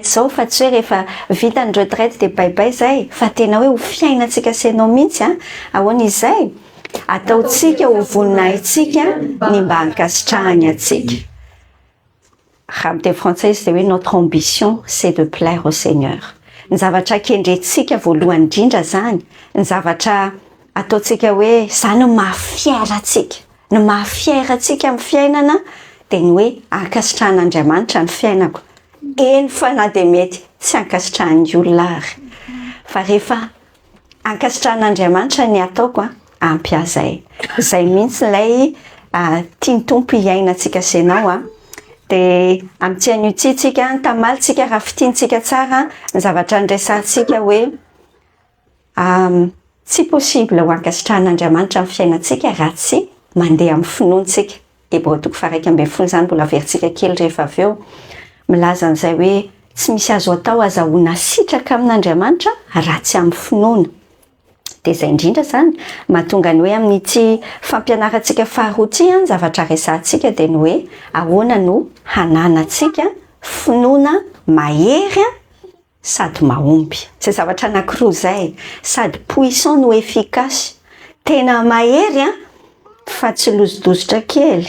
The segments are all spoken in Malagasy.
zao fa tsy hoe rehefa vita ny retraite de baibay zay fa tena hoe ho fiainantsika senao mihitsy ahoana izay ataotsika ho voninahitsika ny mba hankasitrahany atsika. Raha amin'ny teny frantsay de hoe notre ambition c'est de plaire au Seigneur. Ny zavatra kendrentsika voalohany indrindra zany, ny zavatra ataotsika hoe zany mahafiera atsika, ny mahafiera atsika amin'ny fiainana de ny hoe ankasitrahan'Andriamanitra ny fiainako. Eny fa na de mety tsy ankasitrahan'ny olona ary fa rehefa ankasitrahan'Andriamanitra ny ataoko ampiazay. Zay mihitsy ilay tiany tompo hiainantsika senao de amin'ity tsika tamalintsika raha fitiantsika tsara ny zavatra nresantsika hoe tsy possible ho ankasitrahan'Andriamanitra amin'ny fiainantsika raha tsy mandeha amin'ny finoantsika. Hébreux 1:12 zany mbola averintsika kely rehefa avy eo milaza an'izay hoe tsy misy azo atao azahoana sitraka amin'Andriamanitra raha tsy amin'ny finoana. De zay indrindra zany mahatonga ny hoe amin'ity fampianarantsika faharoa ity zavatra resantsika de ny hoe ahoana no hananantsika finoana mahery sady mahomby. Zay zavatra anankiroa zay, sady puissant no efficace, tena mahery fa tsy lozodozotra kely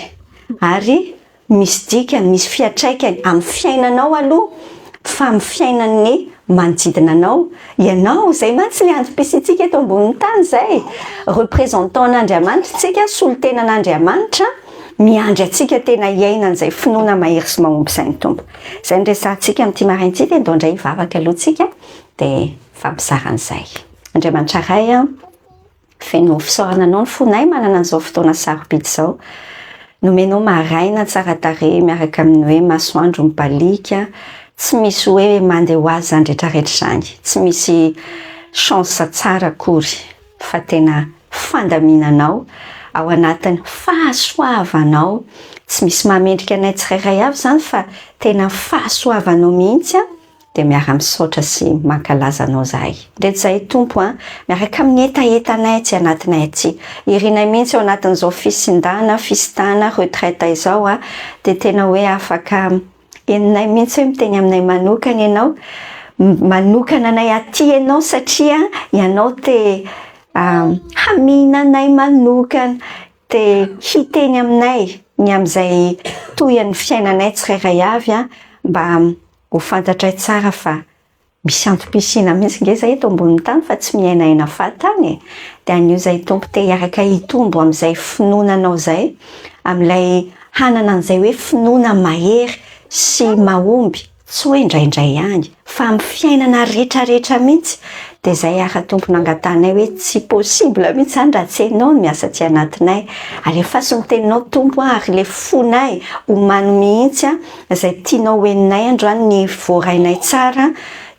ary misy dikany, misy fiatraikany amin'ny fiainanao aloha fa amin'ny fiainan'ny manodidina anao. Ianao zay mantsy le antom-pitsitsika eto ambonin'ny tany zay, représentant an'Andriamanitra tsika, solo-tenan'Andriamanitra, miandry atsika tena hiainan'izay finoana mahery sy mahomby zay ny tompo. Zay ny resantsika amin'ity maraintsy de ndao indray hivavaka aloha tsika de fampizara an'izay. Andriamanitra ray feno fisaorana anao ny fonay manana an'izao fotoana sarobidy zao. Nomenao maraina tsara tarehy miaraka amin'ny hoe masoandro mibalika, tsy misy hoe mandeha ho azy zany rehetrarehetra zany, tsy misy chance tsara akory fa tena fandaminanao ao anatin'ny fahasoavanao, tsy misy mahamendrika anay tsirairay avy zany fa tena fahasoavanao mihitsy de miara misaotra sy mankalaza anao zahay. Ndreto zay tompo miaraka amin'ny etaetanay tsy anatinay aty, irinay mihitsy ao anatin'izao fisintana retraite izao de tena hoe afaka eninay mihitsy hoe miteny aminay manokana ianao, manokana anay aty ianao satria ianao te haminanay manokana, te hiteny aminay ny am'izay toyan'ny fiainanay tsirairay avy mba ho fantatray tsara fa misy antom-pisina mihitsy nge zay eto ambonin'ny tany fa tsy miainaina fahatany de anio zay tompo te hiaraka hitombo am'izay finoananao zay, amin'ilay hanana an'izay hoe finoana mahery sy mahomby, tsy hoe indraindray ihany fa amin'ny fiainana rehetrarehetra mihitsy. De zay tompo nangatanay hoe tsy possible mihitsy zany raha tsy hainao miasa aty anatinay. Alefa sy miteninao tompo ary le fonay omano mihitsy zay tianao hoeninay androany ny voarainay tsara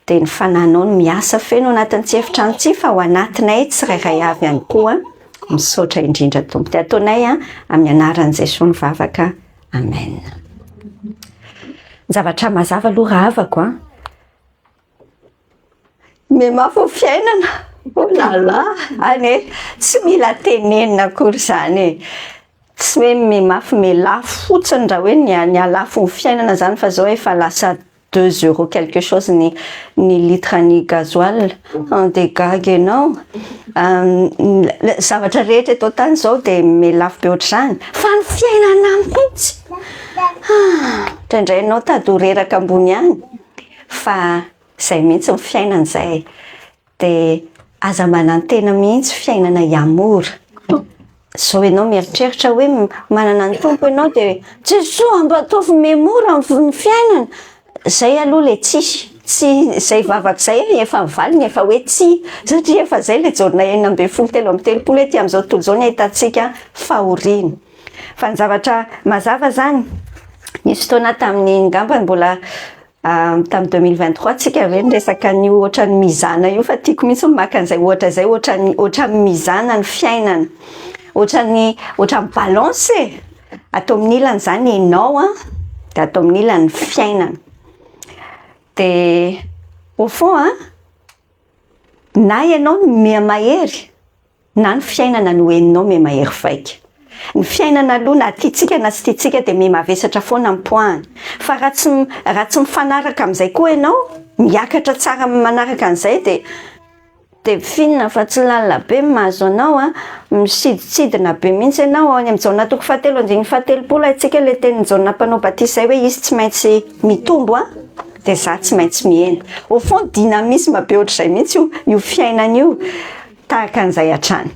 de ny fananao ny miasa feno anatin'ity efitrano ity fa ho anatinay tsirairay avy ihany koa. Misaotra indrindra tompo de ataonay amin'ny anaran'i Jesosy mivavaka. Amen. Zavatra mazava aloha raha avako mafy fiainana, oh là là, ane tsy mila tenenina akory zany tsy hoe mafy lafo fotsiny raha hoe ny alafo ny fiainana zany fa zao efa lasa 2 € quelque chose ny litre ny gasoil de gag ianao, zavatra rehetra eto tany zao de lafo be ohatr'izany fa ny fiainana mihitsy indraindray ianao tady ho reraka ambony any fa zay mihitsy ny fiainana zay de aza manantena mihitsy fiainana iamora. Zao ianao mieritreritra hoe manana ny tompo ianao de Jesosy mba ataovy memora ny fiainana, zay aloha le tsy zay vavaka zay efa mivaliny efa hoe tsy, satria efa zay le jaorina 13 ety am'izao tontolo zao ny ahitantsika fahoriana. Fa ny zavatra mazava zany nisy fotoana tamin'ny ngambany mbola tamin'ny 2023 tsika hoe resaka ny ohatran'ny mizana io fa tiako mihitsy maka an'izay ohatra zay ohatran'ny mizana ny fiainana, ohatran'ny balance atao amin'ny ilany zany ianao de atao amin'ny ilany fiainana de au fond na ianao no miha mahery na ny fiainana no heninao miha mahery vaika. ny fiainana aloha na tiatsika na tsy tiatsika dia mavesatra foana ampoahany fa raha tsy mifanaraka amin'izay koa ianao miakatra tsara manaraka an'izay dia finina fa tsy lalina be mahazo anao misiditsidina be mihitsy ianao any amin'ny jaona toko 7 aitsika ilay tenin'ny jaona mpanao batisa izay hoe izy tsy maintsy mitombo dia za tsy maintsy mihena au fond dynamisme be ohatr'izay mihitsy io fiainana io tahaka an'izay hatrany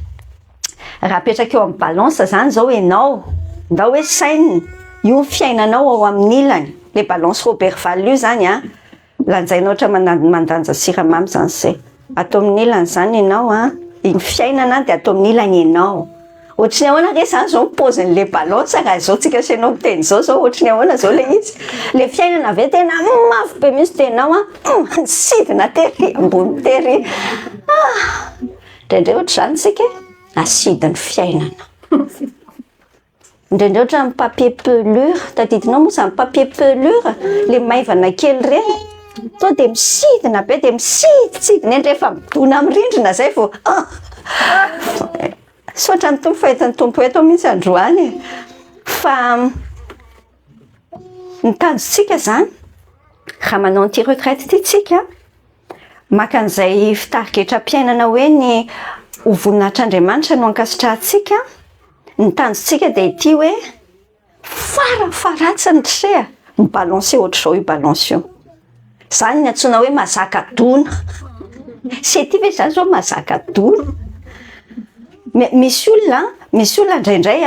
raha apetraka eo amin'ny balance zany zao ianao ndao hoe saine io fiainanao ao amin'ny ilany le balance Robert Val io zany lanjainao ohatra mandanja siramamy zany se atao amin'ny ilany zany ianao iny fiainana dia atao amin'ny ilany ianao ohatriny ahoana re zany zao mipozin'le balance raha zao tsika senao miteny zao ohatriny ahoana zao le izy le fiainana ave tena mafy be mihitsy dia ianao sidina tery ambony tery indraindray ohatra zany tsika asidiny fiainana indraindray ohatra amin'ny papier pelure tadidinao moa zany papier pelure le maivana kely reny to dia misidina be dia misiditsidina eny rehefa mibona amin'ny rindrina zay vao sotra ny tompo fahitan'ny tompo eto mihitsy androany fa ny tanjontsika zany raha manao an'ity retraite ity tsika maka an'izay fitariketra-piainana hoe ny ho voninahitr'Andriamanitra no ankasitrahantsika ny tanjontsika dia ity hoe farafaratsiny trea mibalanse ohatr'izao io balance io zany ny antsoina hoe mazaka dona sy ety ve zany zao mazaka dona misy olona indraindray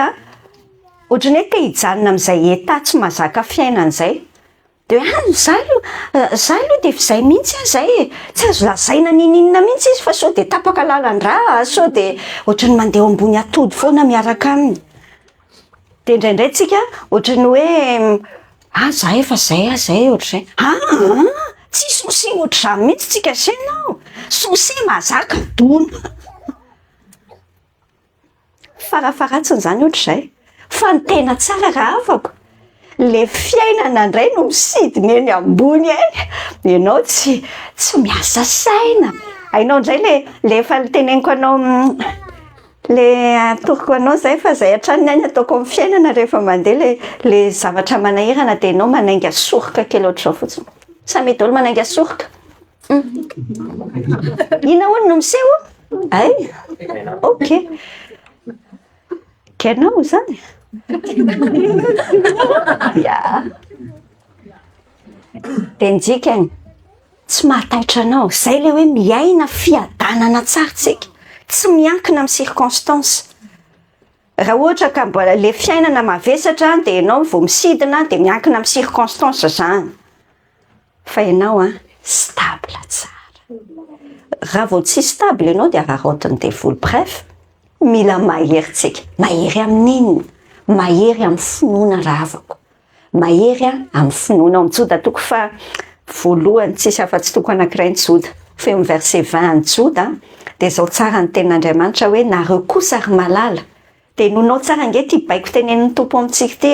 ohatrany hoe te hijanona amin'izay état tsy mazaka fiainana izay dia hoe za aloha dia fizay mihitsy zay tsy azo lazaina ninina mihitsy izy fa sao dia tapaka lalan-drà sao dia ohatrany mandeha ambony atody foana miaraka aminy dia indraindray tsika ohatrany hoe za efa zay ohatr'izay tsy souci ohatr'izany mihitsy tsika senao souci mazaka dona farafaratsiny zany ohatr'izay fa ny tena tsara raha afako le fiainana indray no misidina eny ambony eny ianao tsy miasa saina hainao indray le efa teneniko anao le atoroko anao zay fa zay hatrany any ataoko amin'ny fiainana rehefa mandeha le zavatra manahirana dia ianao manainga soroka kely ohatr'izao fotsiny sa mety olo manainga soroka ina hono no miseho ay ok kenao zany ya dia njikany tsy mahataitra anao zay le hoe miaina fiadanana tsara tsika tsy miankina amin'ny circonstance raha ohatra ka mbola le fiainana mavesatra dia ianao vao misidina dia miankina amin'ny circonstance zany fa ianao stable tsara raha vao tsy stable ianao dia rarotiny devoly bref mila mahery tsika mahery amin'inona mahery amin'ny finoana raha avako mahery amin'ny finoana ao mijoda toko fa voalohany tsisy afa-tsy toko anankiray nyjoda fa eo amin'ny verset 20 nyjoda dia zao tsara ny tenin'Andriamanitra hoe nareo kosa ary malala dia nonao tsara nge ty baiko tenenin'ny tompo amintsika ty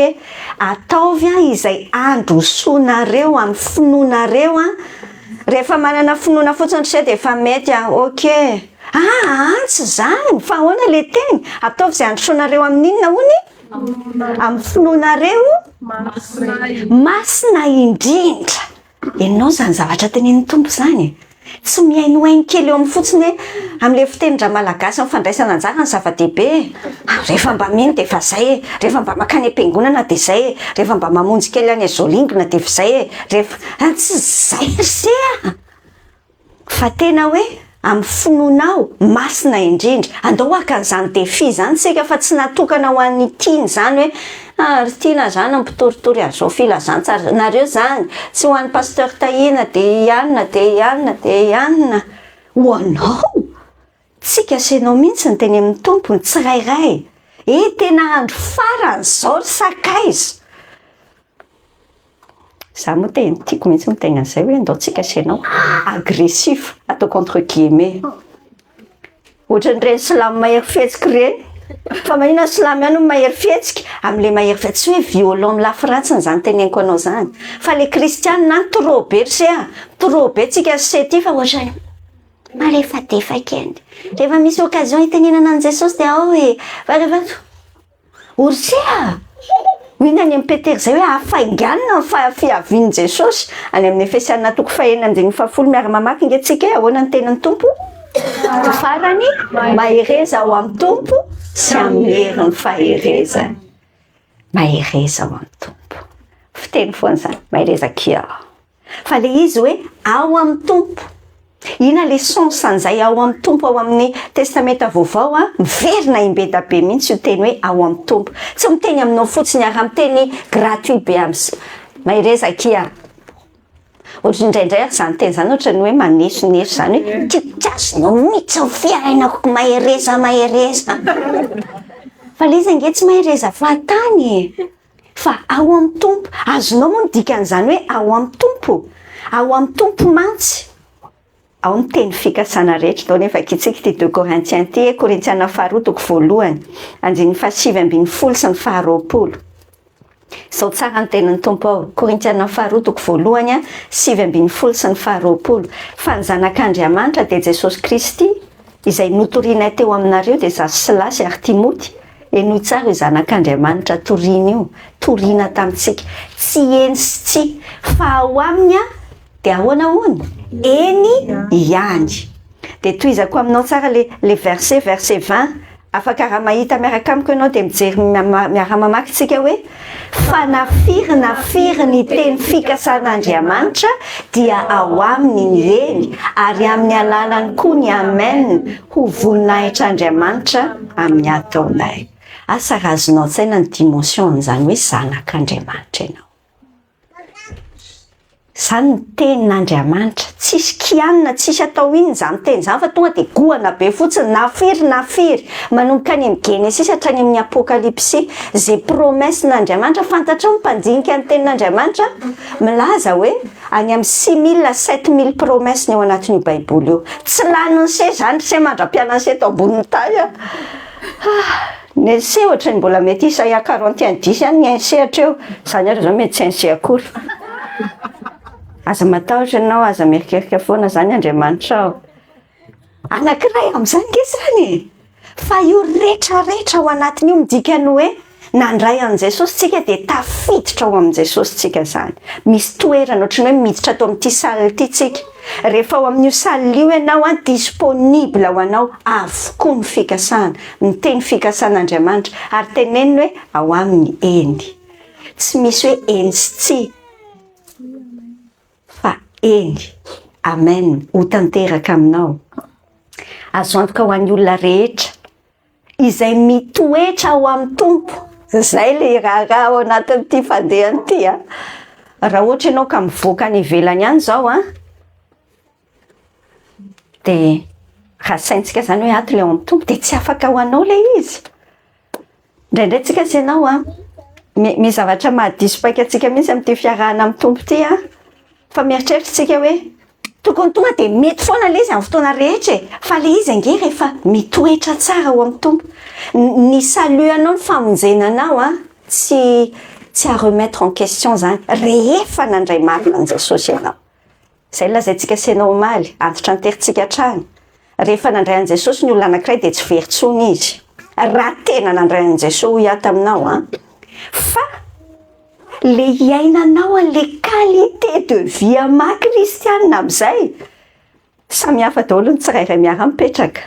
ataovy izay androsoanareo amin'ny finoanareo rehefa manana finoana fotsiny tsy dia efa mety ok tsy zany fa ahoana le teny ataovy izay androsoanareo amin'inona hony amin'ny finoanareo masina indrindra ianao zany zavatra tenenin'ny tompo zany tsy miainoainy kely eo amin'ny fotsiny hoe amin'le fitenindra malagasy mifandraisana anjara ny zava-dehibe rehefa mba mino dia efa zay rehefa mba makany am-piangonana dia zay rehefa mba mamonjy kely any azolingona dia efa zay rehefa tsy zay se fa tena hoe amin'ny finoanao masina indrindra andao akan'izany defi zany tsika fa tsy natokana ho an'ny tiany zany hoe tiana zany ampitoritory azao filazantsara nareo zany tsy ho an'ny pasteur tahina dia ianina ho anao tsika senao mihitsy ny teny amin'ny tompony tsirairay tena andro farany zao sakaiza za moa teny tiako mihitsy miteny an'izay hoe andao tsika senao agressif atao contre guillemets ohatran'ireny silamo mahery fihetsika ireny fa manina silamo ihany no mahery fihetsika amin'le mahery fihetsika tsy hoe violent amin'ny lafiratsiny zany teneniko anao zany fa le kristianina trop be trop be tsika sety fa ohatrany malefadefaka eny rehefa misy occasion hitenenana an' Jesosy dia fa rehefa orzea hoy any Petera zay hoe afainganina ny fiavian'i Jesosy any amin'ny Efesianina toko 1:10 miara mamaky ingatsika ahoana ny tenan'ny tompo farany mahereza ao amin'ny tompo sy amin'ny herin'ny faherezany. Mahereza ao amin'ny tompo fiteny foana zany mahereza kia fa le izy hoe ao amin'ny tompo. Ina le sensan'izay ao amin'ny tompo ao amin'ny testamenta vaovao miverina imbeta be mihitsy io teny hoe ao amin'ny tompo, tsy miteny aminao fotsiny ary miteny gratuit be mahereza kia. Indraindray ary zany teny zany ohatra ny hoe manesoneso zany hoe tiasinao mihitsy ho fiainako mahereza fa le izy ange tsy mahereza fahatany fa ao amin'ny tompo. Azonao moa ny dikan'izany hoe ao amin'ny tompo mantsy. Ao ny teny fikasana rehetra tao nefa kitsika ty 2 Corinthiens ty Korintiana 2:1 andiny 7:20 sy ny 20. Sao tsara ny tenan'ny tompo ao Korintiana 2:1 7:20 sy ny 20. Fa ny zanak'Andriamanitra dia Jesosy Kristy izay notorianay teo aminareo dia za Silasy ary Timoty enoy tsara io zanak'Andriamanitra toriana io toriana tamintsika tsy eny sy tsy fa ao aminy dia ahoana eny ihany. Dia toizako aminao tsara le verset 20 afaka raha mahita miaraka amiko ianao dia mijery miara mamaky tsika hoe fa nafiry ny teny fikasan'Andriamanitra dia ao aminy ny eny ary amin'ny alalany koa ny amen ho voninahitr'Andriamanitra amin'ny ataonay. Asa razonao tsaina ny dimension zany hoe zanak'Andriamanitra ianao. Zany ny tenin'Andriamanitra tsisy kianina tsisy atao iny zany teny zany fa tonga dia goana be fotsiny nafiry manomboka any amin'ny Genesis hatrany amin'ny Apokalipsy zay promessin'Andriamanitra fantatrao mpandinika ny tenin'Andriamanitra milaza hoe any amin'ny 6 000 7 000 promesiny ao anatin'io baiboly io. Tsy laniny se zany se mandra-pianany se tao ambonin'ny tay ny se ohatra ny mbola mety Isaia 41:10 any ny sehatra eo zany ary zao mety tsy ainse akory. Aza matahotra ianao aza merikerika foana zany Andriamanitra ao. Anankiray amin'izany nge zany fa io rehetrarehetra ao anatin'io midika ny hoe nandray an' Jesosy tsika dia tafiditra ao amin'i Jesosy tsika zany. Misy toerana ohatrany hoe miditra atao amin'ity salle ity tsika. Rehefa ao amin'io salle io ianao disponible ho anao avokoa ny fikasana, ny teny fikasan'Andriamanitra ary teneniny hoe ao amin'ny eny. Tsy misy hoe eny sy tsy eny. Amen. Ho tanteraka aminao. Azo antoka ho an'ny olona rehetra izay mitoetra ao amin'ny tompo. Zay le raha ao anatin'ity fandehany ity raha ohatra ianao ka mivoaka any ivelany any zao dia raha saintsika zany hoe ato le ao amin'ny tompo dia tsy afaka ho anao le izy. Indraindray tsika sy ianao misy zavatra mahadisipaika atsika mihitsy amin'ity fiarahana amin'ny tompo ity fa mieritreritra tsika hoe tokony tonga dia mety foana le izy amin'ny fotoana rehetra fa le izy ange rehefa mitoetra tsara ao amin'ny tompo. Ny saluanao ny famonjenanao tsy à remettre en question zany rehefa nandray marina an' Jesosy ianao. Zay lazaintsika sy ianao omaly antitra anteritsika hatrany. Rehefa nandray an' Jesosy ny olona anankiray dia tsy veritsony izy raha tena nandray an' Jesosy ho hiata aminao fa le iainanao le qualité de vie maha-kristianina amin'izay samy hafa daholo ny tsirairay miara mipetraka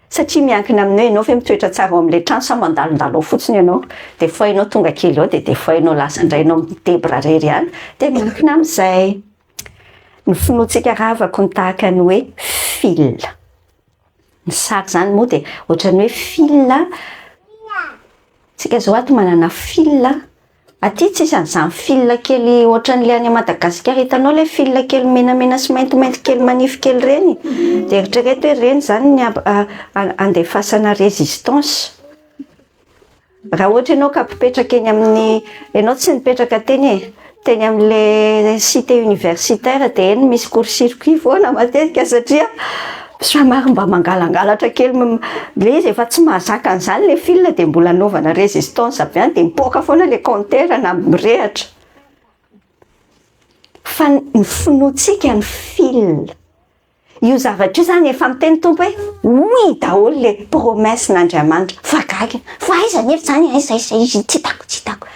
satria miankina aminao ianao fa mitoetra tsara ao amin'ilay trano sa mandalondalo ao fotsiny ianao dia fois ianao tonga kely ao dia fois ianao lasa indray ianao mitebra rery any dia miankina amin'izay. Ny finoantsika ravako ny tahaka ny hoe fil. Ny sary zany moa dia ohatrany hoe fil tsika zao ato manana fil aty tsisy an'izany fil kely ohatran'ilay any Madagasikara hitanao le fil kely menamena sy maintimainty kely manify kely reny dia eritrereto hoe reny zany ny andefasana résistance. Raha ohatra ianao ka mpipetraka eny amin'ny ianao tsy nipetraka teny amin'le cité universitaire dia eny misy court circuit foana matetika satria somary mba mangalangalatra kely le izy efa tsy mahazaka an'izany le fil dia mbola anaovana résistance avy any dia mipoaka foana le compteur na mirehatra. Fa ny finoantsika ny fil io zavatra io zany efa miteny tompo hoe oy daholo le promesse n'Andriamanitra fa gaga fa aiza ngery zany aiza izy tsy hitako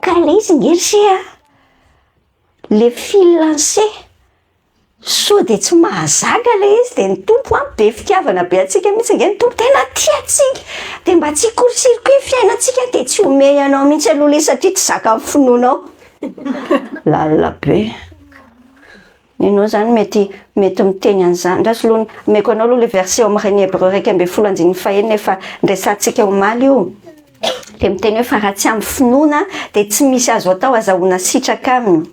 ka le izy ngery se le fil lancé so de tsy mahazaga le izy de ny tompo be fitiavana be atsika mihitsy nge ny tompo tena tiatsika de mba tsy court-circuit fiainatsika de tsy ome anao mihitsy aloha le satria tsy zaka amin'ny finoanao lalina be nenao zany mety miteny an'izany ndraso aloha meko anao aloha le verset amin'ny reny hébreu 1:21 nefa ndresantsika omaly io le miteny hoe fa raha tsy amin'ny finoana de tsy misy azo atao azahoana sitraka aminy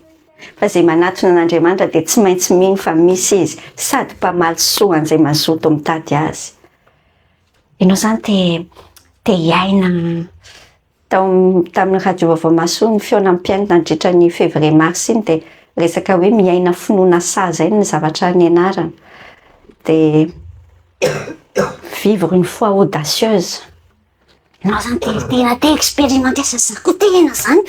fa zay manatona an'Andriamanitra de tsy maintsy mino fa misy izy sady mpamaly soa an'izay mazoto mitady azy. Ianao zany te hiaina tamin'ny radio vaovao maso ny feonam-piaina nandritra ny février mars iny de resaka hoe miaina finoana saza iny ny zavatra nianarana de vivre une foi audacieuse. Ianao zany tena te expérimenter ça côté ina zany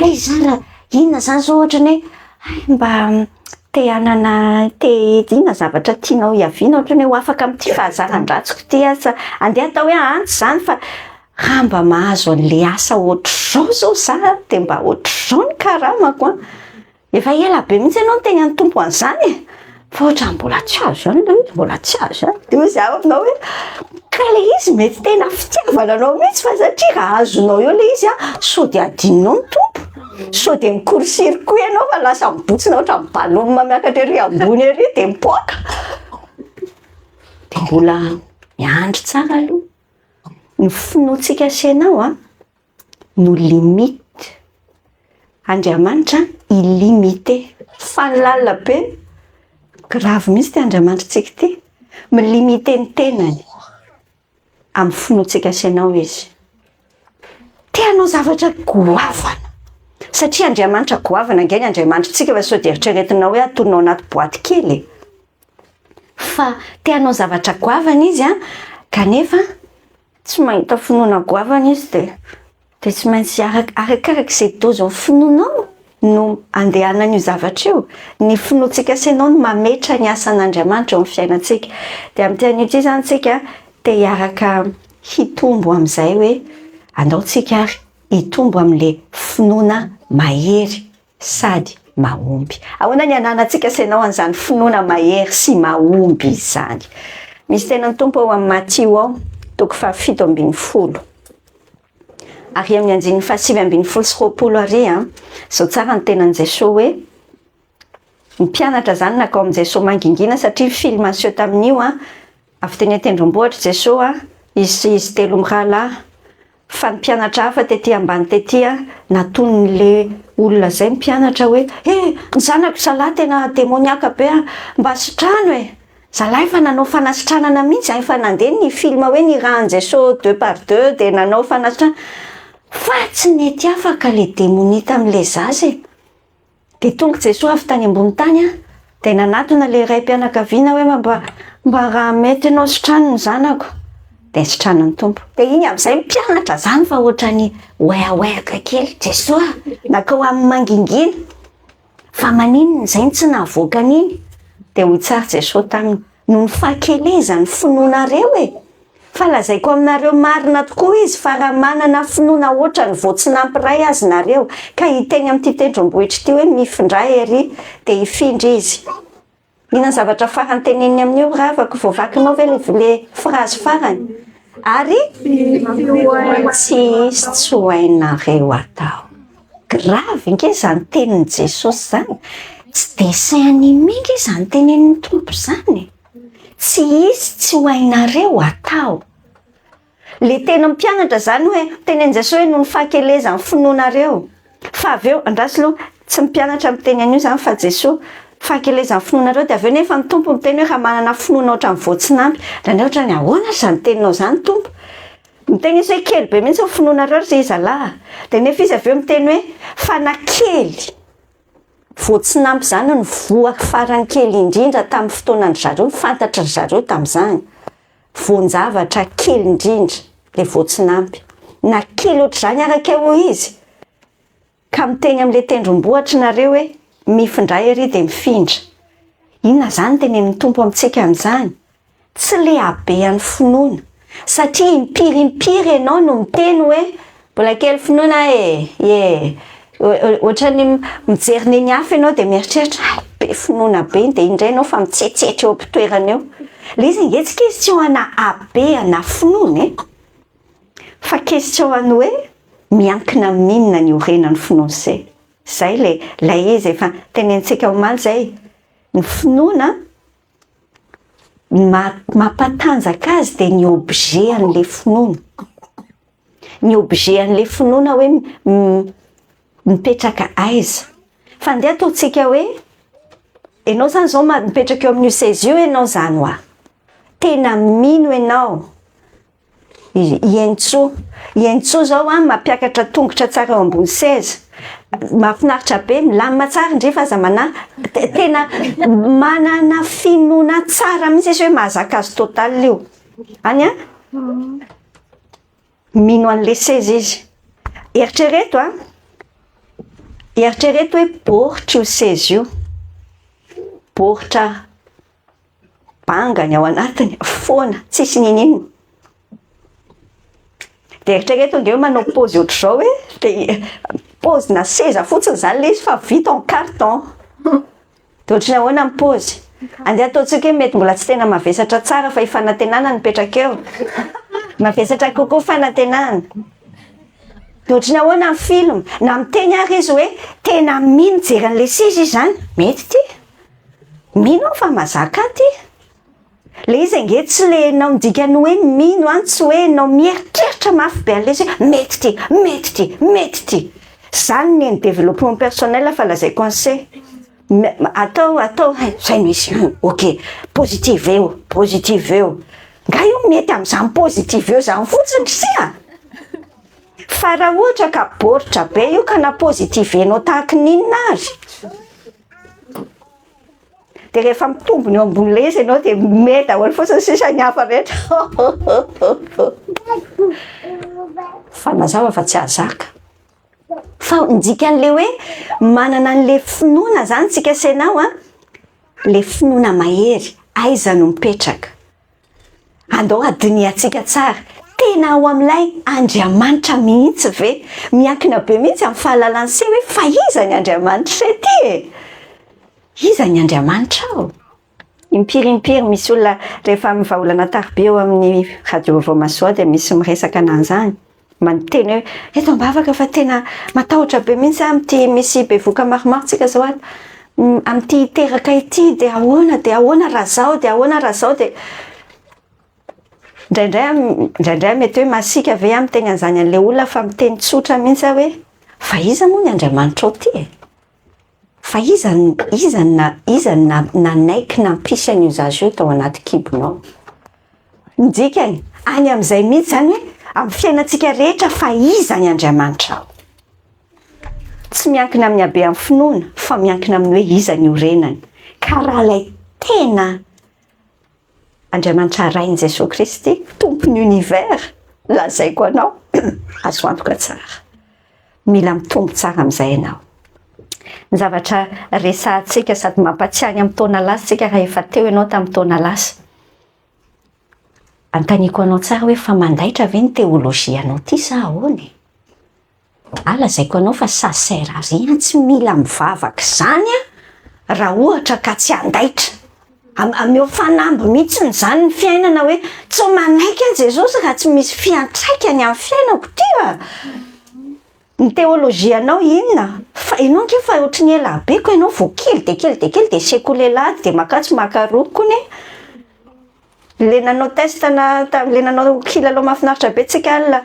aiza inona zany zao ohatrany hoe mba te hanana inona zavatra tianao hiaviana ohatrany hoe afaka amin'ity fahazaran-dratsiko ty asa andeha atao hoe antsy zany fa raha mba mahazo an'le asa ohatr'izao zao za de mba ohatr'izao ny karamako efa ela be mihitsy ianao teny any tompo an'izany fa ohatra mbola tsy azo zany le izy mbola tsy azo zany de hoe za aminao hoe ka le izy mety tena fitiavana anao mihitsy fa satria raha azonao eo le izy so de adinonao ny tompo so de mi-court-circuit ianao fa lasa mibotsina ohatra mibaloma miakatra ery ambony ery de mipoaka de mbola miandry tsara aloha ny finoantsika senao no limite Andriamanitra illimité fa ny lalina be grave mihitsy ty Andriamanitra tsika ty milimité ny tenany amin'ny finoantsika senao izy teanao zavatra goavana satria Andriamanitra goavana nge ny Andriamanitra tsika fa so de eritreretinao hoe atonao anaty boaty kely fa teanao zavatra goavana izy kanefa tsy mahita finoana goavana izy de tsy maintsy arakarak'izay dozy ny finoanao no andehanana io zavatra io ny finoantsika senao no mametra ny asan'Andriamanitra eo amin'ny fiainatsika de amin'ny tean'ity zany tsika te hiaraka hitombo amin'izay hoe anaotsika hitombo amin'le finoana mahery sady mahomby. Ahoana ny ananatsika senao an'izany finoana mahery sy mahomby izany? Misy tena ny tompo ao amin'ny Matthieu ao toko 7:10 ary amin'ny 9:7-20 zao tsara ny tenan'i Jesosy hoe ny mpianatra zany nakao amin'i Jesosy mangingina satria film aseho tamin'io avy teny an-tendrombohitra Jesosy izy telo mirahalahy fa ny mpianatra hafa tetỳ ambany tetỳ naton'le olona zay mpianatra hoe ny zanako zalahy tena demoniaka be mba sitrano zalahy efa nanao fanasitranana mihitsy efa nandeha ny film hoe ny rahan'i Jesosy 2 par 2 de nanao fanasitrana fa tsy nety afaka le demonita amin'le zaza de tonga Jesosy avy tany ambony tany de nanatona le ray mpianakaviana hoe mba raha mety anao sitrano ny zanako de sitranany tompo de iny amin'izay mpianatra zany fa ohatrany oeaoeaka kely Jesosy nakao amin'ny mangingina fa maninona zay tsy nahavoaka an'iny de hoy tsara Jesosy taminy no ny fahakelezany finoanareo fa lazaiko aminareo marina tokoa izy fa raha manana finoana ohatra ny voatsinampiray azy nareo ka hiteny amin'ity tendrombohitra ity hoe mifindray ery de hifindry izy. Inona zavatra farany teneniny amin'io raha afaka voavakinao ve le phrase farany ary tsy izy tsy ho hainareo atao. Grave nge zany tenin'i Jesosy zany tsy dessin animé nge zany tenenin'ny tompo zany tsy izy tsy ho hainareo atao. Le tena mpianatra zany hoe tenen'i Jesosy hoe no ny fahakelezany finoanareo fa avy eo andraso aloha tsy mpianatra miteny an'io zany fa Jesosy fahakelezany finoanareo de avy eo nefa ny tompo miteny hoe raha manana finoana ohatra ny voatsinampi drany ohatra ny ahoana zany teninao zany tompo miteny izy hoe kely be mihitsy finoanareo ry zalahy de nefa izy avy eo miteny hoe fanakely voatsinampi zany ny voa farany kely indrindra tamin'ny fotoanany zareo fantatra ry zareo tamin'izany voan-javatra kely indrindra le voatsinampi na kely ohatr'izany araka eo izy ka miteny amin'le tendrombohitra nareo hoe mifindray ery de mifindra Inona zany tenen'ny tompo amintsika amin'izany? Tsy le habean'ny finoana, satria impirimpiry ianao no miteny hoe mbola kely finoana ohatrany mijery neny hafa ianao dia mieritreritra be finoana be dia indray ianao fa mitsetsetra eo am-pitoerana eo. Le izy nge tsy question ana habeana finoana fa question any hoe miankina amin'inona ny orenan'ny finoana se. Zay lay izy efa tenentsika omaly zay. Ny finoana mampatanjaka azy dia ny objet an'le finoana. Ny objet an'le finoana hoe mipetraka aiza. Fa ndeha ataontsika hoe ianao zany zao mipetraka eo amin'io seza io ianao zany hoa. Tena mino ianao ientso zao mampiakatra tongotra tsara eo ambony seza. Mahafinaritra be, milamina tsara indray fa aza tena manana finoana tsara mihitsy izy hoe mahazaka azy total io. Any mino an'le seza izy. Eritrereto hoe baoritra io seza io. Baoritra bangany ao anatiny, foana, tsisy ninino. Dia eritrereto ange hoe manao pôzy ohatr'izao hoe pôzina seza fotsiny zany le izy fa vita en carton. Dia ohatrany ahoana ny pôzy? Andeha ataontsika hoe mety mbola tsy tena mavesatra tsara fa fanantenana nipetraka eo. Mavesatra kokoa fanantenana. Dia ohatrany ahoana ny film? Na miteny ary izy hoe tena mino jery an'le seza izy zany. Mety ty. Mino fa mazaka ty. Le izy nge tsy le enao midikany hoe mino tsy hoe enao mieritreritra mafy be an'le izy mety ty. Zany ny développement personnel fa lazaiko an'se. Atao zay misy ok positive eo. Nga io mety amin'izany positive eo zany fotsiny sia. Fa raha ohatra ka baoritra be io ka na positive enao tahaka ninona azy. Dia rehefa mitombony eo ambony le izy ianao dia mety daholo fotsiny sisa ny hafa rehetra. Fa mazava fa tsy hazaka. Fa ndikan'le hoe manana an'le finoana zany tsika senao le finoana mahery aiza no mipetraka. Andao adiniantsika tsara. Tena ao amin'ilay Andriamanitra mihitsy ve miankina be mihitsy amin'ny fahalalany se hoe fa iza ny Andriamanitra se ty? Iza ny Andriamanitra ao? Impirimpiry misy olona rehefa mivaolana tarbe eo amin'ny radio Vomasoa dia misy miresaka an'izany. Manonteny hoe eto ambavaka fa tena matahotra be mihitsy amin'ity misy bevoka maromaro tsika zao ato. Amin'ity teraka ity dia ahoana raha zao dia Indraindray mety hoe masika ve miteny an'izany an'le olona fa miteny tsotra mihitsy hoe fa iza moa ny Andriamanitra ao ty? Fa iza nanaiky nampisy an'io zazy io tao anaty kibonao. Ndikany any amin'izay mihitsy zany hoe amin'ny fiainantsika rehetra fa iza ny Andriamanitra ao. Tsy miankina amin'ny habe amin'ny finoana fa miankina amin'ny hoe iza ny orenany. Ka raha ilay tena Andriamanitra rain'i Jesosy Kristy, tompony univers, lazaiko anao, azo antoka tsara. Mila mitombo tsara amin'izay ianao. Ny zavatra resahantsika sady mampatsiany amin'ny taona lasa tsika raha efa teo ianao tamin'ny taona lasa. Antaniko anao tsara hoe fa mandaitra ve ny teolojia anao ty sa ahoana? Lazaiko anao fa ça sert à rien, tsy mila mivavaka zany raha ohatra ka tsy andaitra. Ameo fanamby mihitsy zany ny fiainana hoe tsy manaiky an Jesosy raha tsy misy fiantraikany amin'ny fiainako ty. Ny teolojia anao inona? Fa ianao nge fa ohatrany ela beko ianao vao kely dia seko lelady dia makatsy makaroko ny le nanao testana le nanao kilalao mahafinaritra be tsika la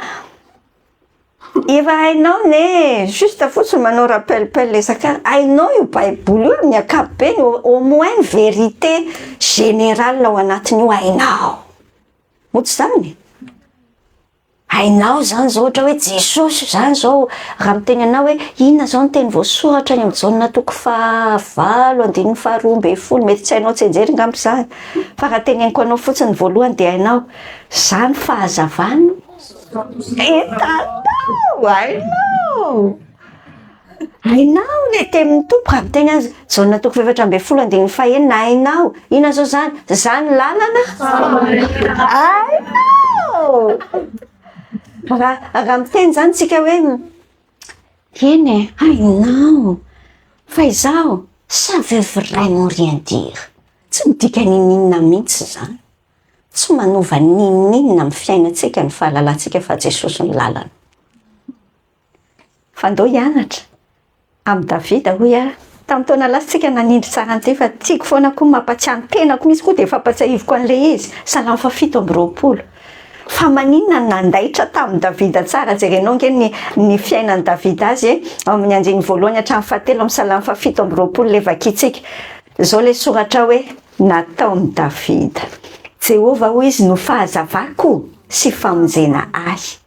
efa hainao ne juste fotsiny manao rappel lesaka hainao io baiboly io amin'ny ankapobeny au moins ny vérité générale ao anatiny io hainao. Motsy zany hainao zany zao ohatra hoe Jesosy zany zao raha miteny anao hoe inona zao ny teny voasoratra ny amin'ny Jaona toko 9:12 mety tsy hainao tsy enjery ngambo zany fa raha teneniko anao fotsiny voalohany dia hainao zany fahazavana hainao. hainao le temin'ny tompo raha miteny azy jaona toko 7:11 na hainao ina zao zany lalana hainao raha miteny zany tsika hoe eny e hainao fa izao ça veut vraiment rien dire tsy midika ninina mihitsy zany tsy manova ninina amin'ny fiainantsika ny fahalalantsika fa Jesosy ny lalana fa ndao hianatra amin'ny Davida hoy tamin'ny taona latsika nanindry tsara an'ity fa tiako foana koa mampatsiano tenako misy koa dia fampatsiahivoko an'le izy Salamo 7:20 fa maninona nandaitra tamin'ny Davida tsara jerenao nge ny fiainan'ny Davida azy amin'ny anjeny voalohany hatramin'ny 7 amin'ny Salamo 7:20 le vakitsika zao le soratra hoe nataon'ny Davida Jehova hoy izy no fahazavako sy famonjena ahy